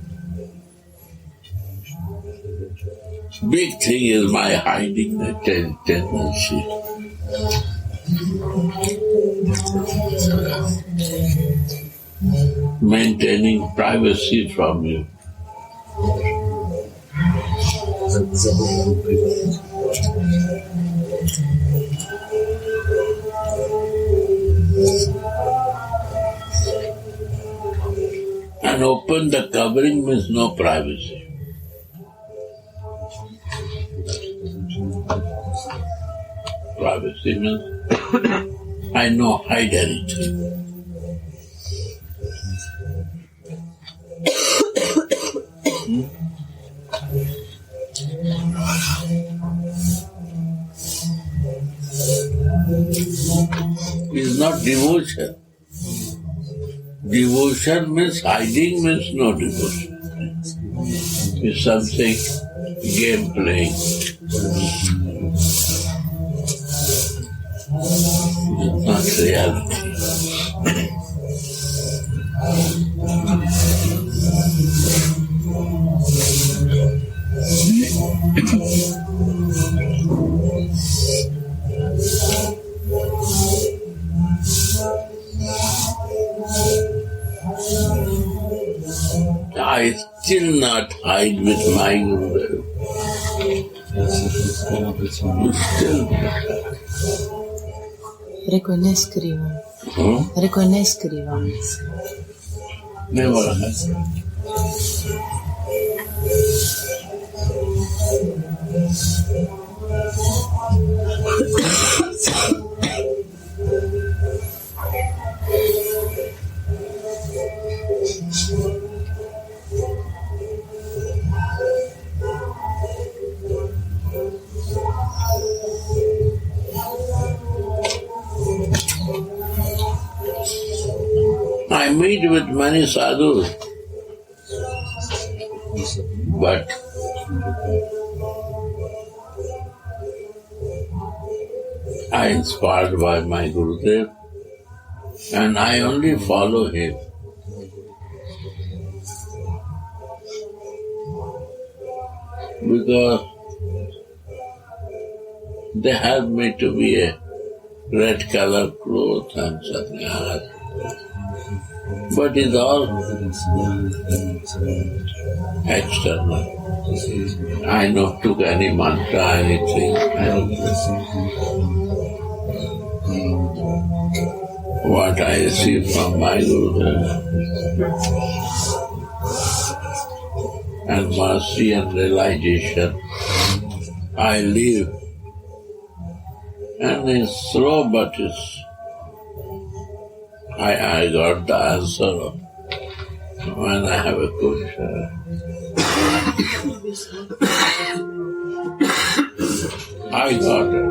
Big thing is my hiding tendency. Maintaining privacy from you. And open the covering means no privacy. Privacy means I know hide anything. It's not devotion. Devotion means hiding means no devotion. It's something game playing. It's not reality. I still not hide with my Guru. Still. Reconnaître. Never. I meet with many sadhus, but I inspired by my Gurudev and I only follow him. Because they help me to be a red color cloth and something else. But it's all external. I don't took any mantra, anything. What I received from my Guru and mercy and realization, I live. And it's slow, but I got the answer when I have a question. I got it.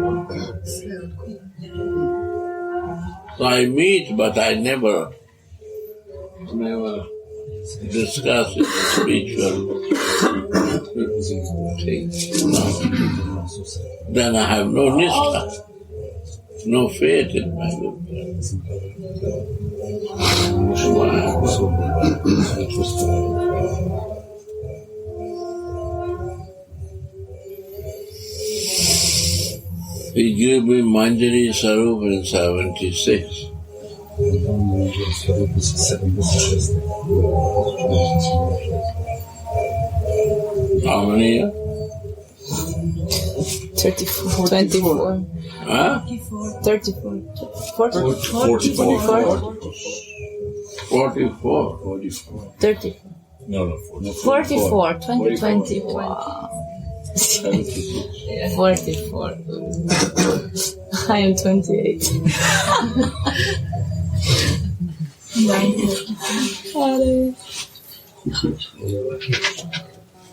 So I meet, but I never discuss it, spiritual things. No. Then I have no nishtha, no faith in my Guru. He gave me Manjari Sarup in 76. How many years? 34. 24. Huh? 34. 44. 44. 34. No, 44. 2020. Wow. 44. I am 28.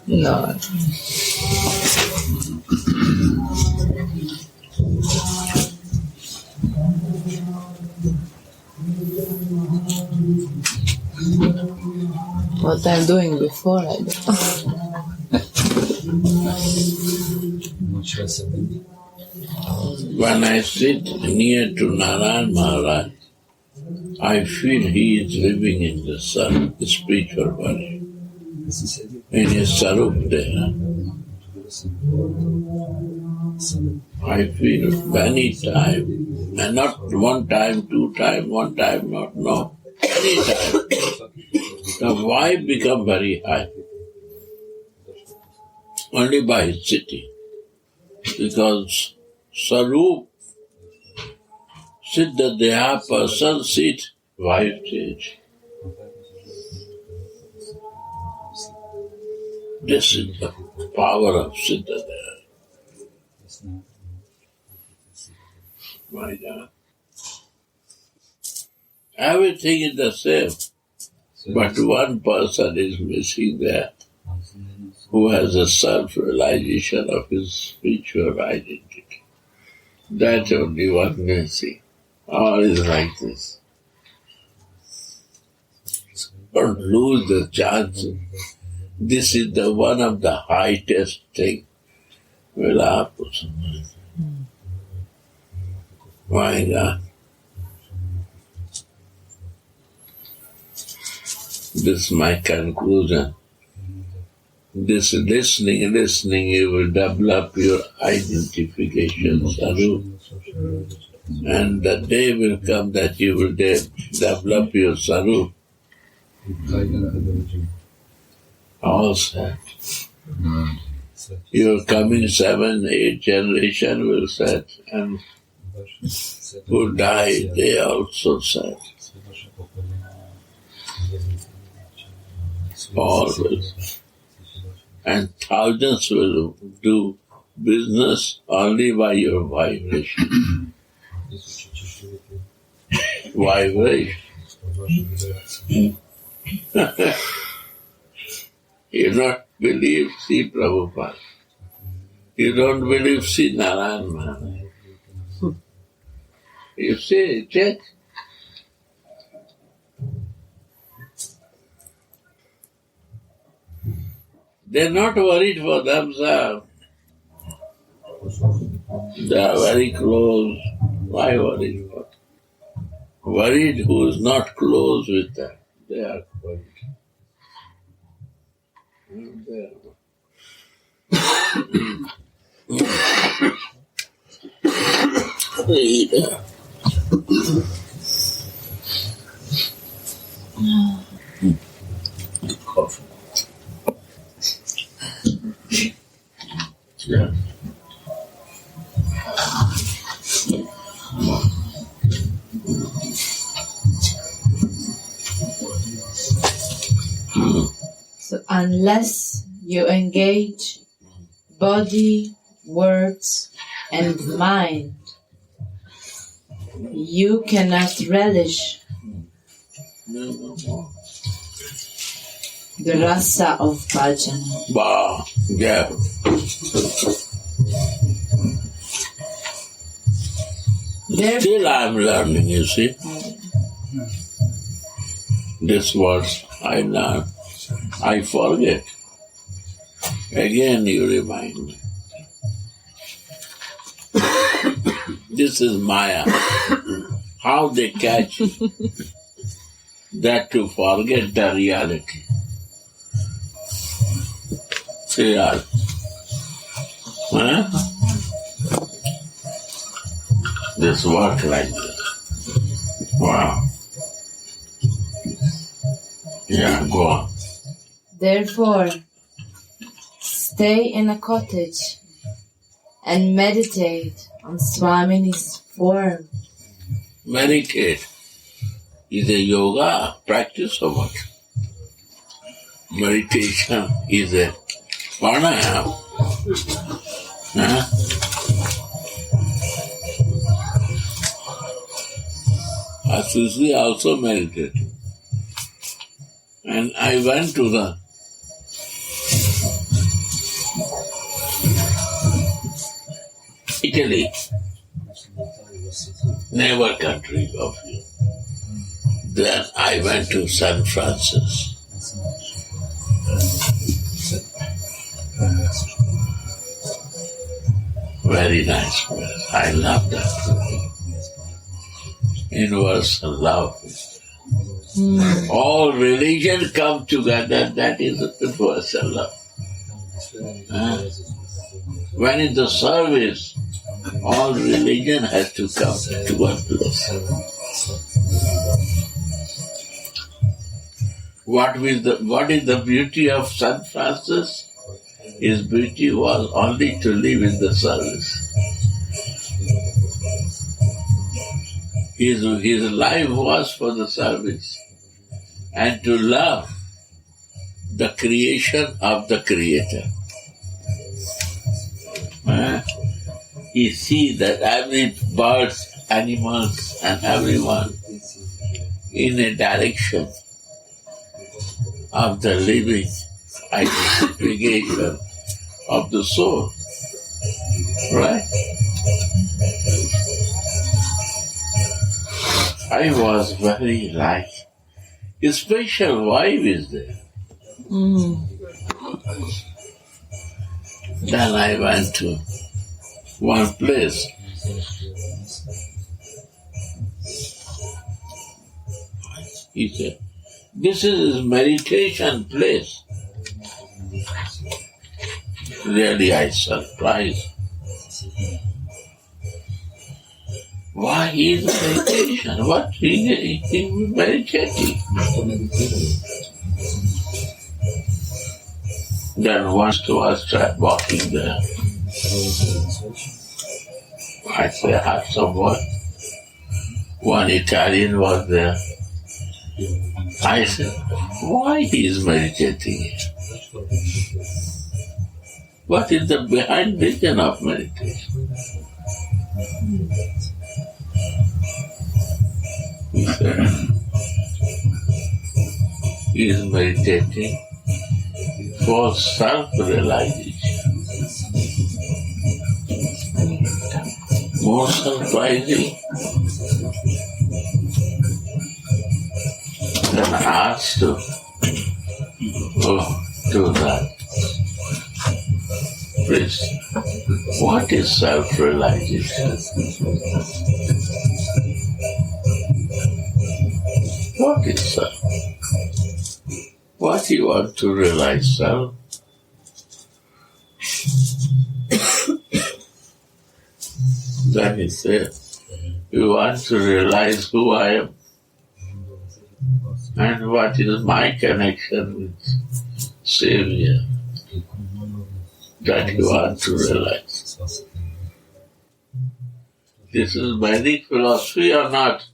No. What I'm doing before, I don't know. When I sit near to Narayan Maharaj, I feel he is living in the sun, the spiritual body, in his sarup there. I feel many times, and not one time, two times, one time, not, no, any time. The vibe become very high, only by sitting, because sarup, Siddha Deha person sit, vibe change. This is the power of Siddha Deha. My God. Everything is the same, but one person is missing there who has a self-realization of his spiritual identity. That only one can see. All is like this. Don't lose the chance. This is the one of the highest thing. Vilapa. My God. This is my conclusion. This listening, you will develop your identification, Sarup. And the day will come that you will develop your Sarup. All set. Your coming 7, 8 generation will set, and who die, they also set. Always. And thousands will do business only by your vibration. Vibration. You don't believe, see Prabhupada. You don't believe, see Narayan Maharaj. You see, check. They're not worried for themselves. They are very close. Why worried for? Worried who is not close with them. They are worried. So unless you engage body, words, and mind, you cannot relish the rasa of bhajana. Wow, yeah. Still I'm learning, you see. This words I learn, I forget. Again you remind me. This is Maya. How they catch you. That to forget the reality. See, huh? This work like that. Wow. Yeah, go on. Therefore, stay in a cottage and meditate on Swamini's form. Meditate is a yoga practice or what? Meditation is a pranayama. Huh? Asusi also meditated. And I went to the Italy, neighbor country of you. Then I went to San Francisco. Very nice place. I love that place. Universal love. All religion come together, that is universal love. When in the service, all religion has to come to one place. What is the beauty of San Francisco? His beauty was only to live in the service. His life was for the service and to love the creation of the Creator. He sees that every birds, animals and everyone in a direction of the living identification of the soul. Right? I was very like, a special vibe is there. Then I went to one place. He said, this is a meditation place. Really, I surprised. Why is meditation? What he meditating? Then once I started walking there. I said, I have someone. One Italian was there. I said, why he is meditating here? What is the behind vision of meditation? He said, he is meditating for self-realization. More surprising than asked to do that. Please, what is self-realization? What is self? What you want to realize, self? Then he said, you want to realize who I am and what is my connection with Savior. That you want to realize. This is Vedic philosophy or not?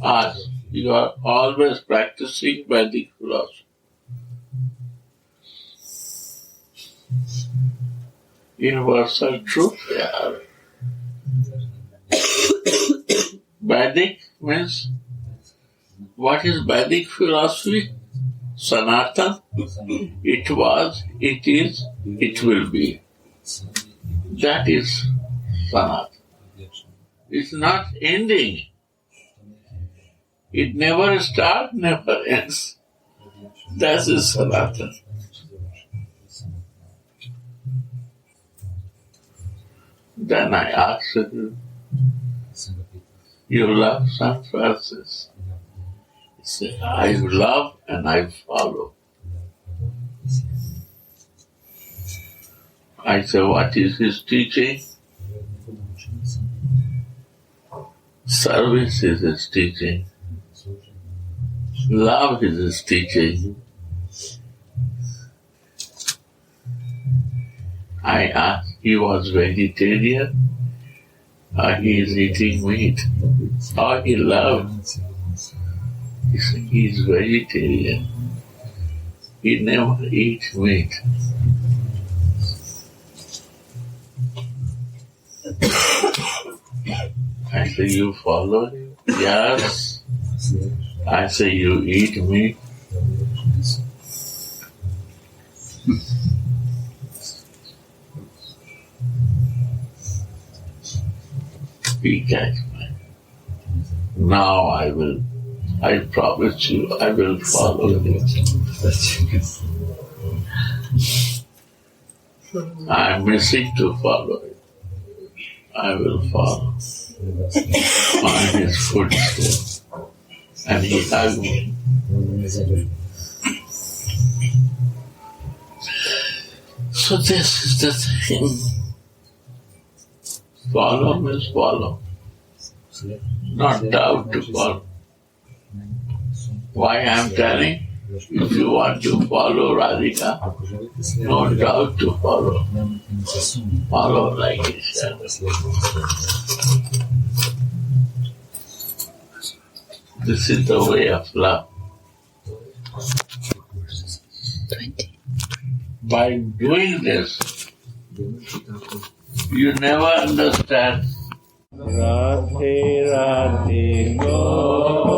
Ask. You are always practicing Vedic philosophy. universal truth. Vedic means, what is Vedic philosophy? Sanatan. It was, it is, it will be. That is Sanatan. It's not ending. It never starts, never ends. That is Sanatan. Then I asked her, you love San Francis? He said, I love and I follow. I said, what is his teaching? Service is his teaching. Love is his teaching. I asked, he was vegetarian, or he is eating meat, or he loved. He said, he is vegetarian. He never eats meat. I say, you follow him? Yes. I say, you eat meat? He catch me. Now I promise you, I will follow him. I am missing to follow him. I will follow on his footsteps. And he hugged me. So this is the thing. Follow means follow. Not doubt to follow. Why I am telling? If you want to follow Radhika, no doubt to follow. Follow like he said. This is the way of love. By doing this, you never understand. Radhe Radhe Go.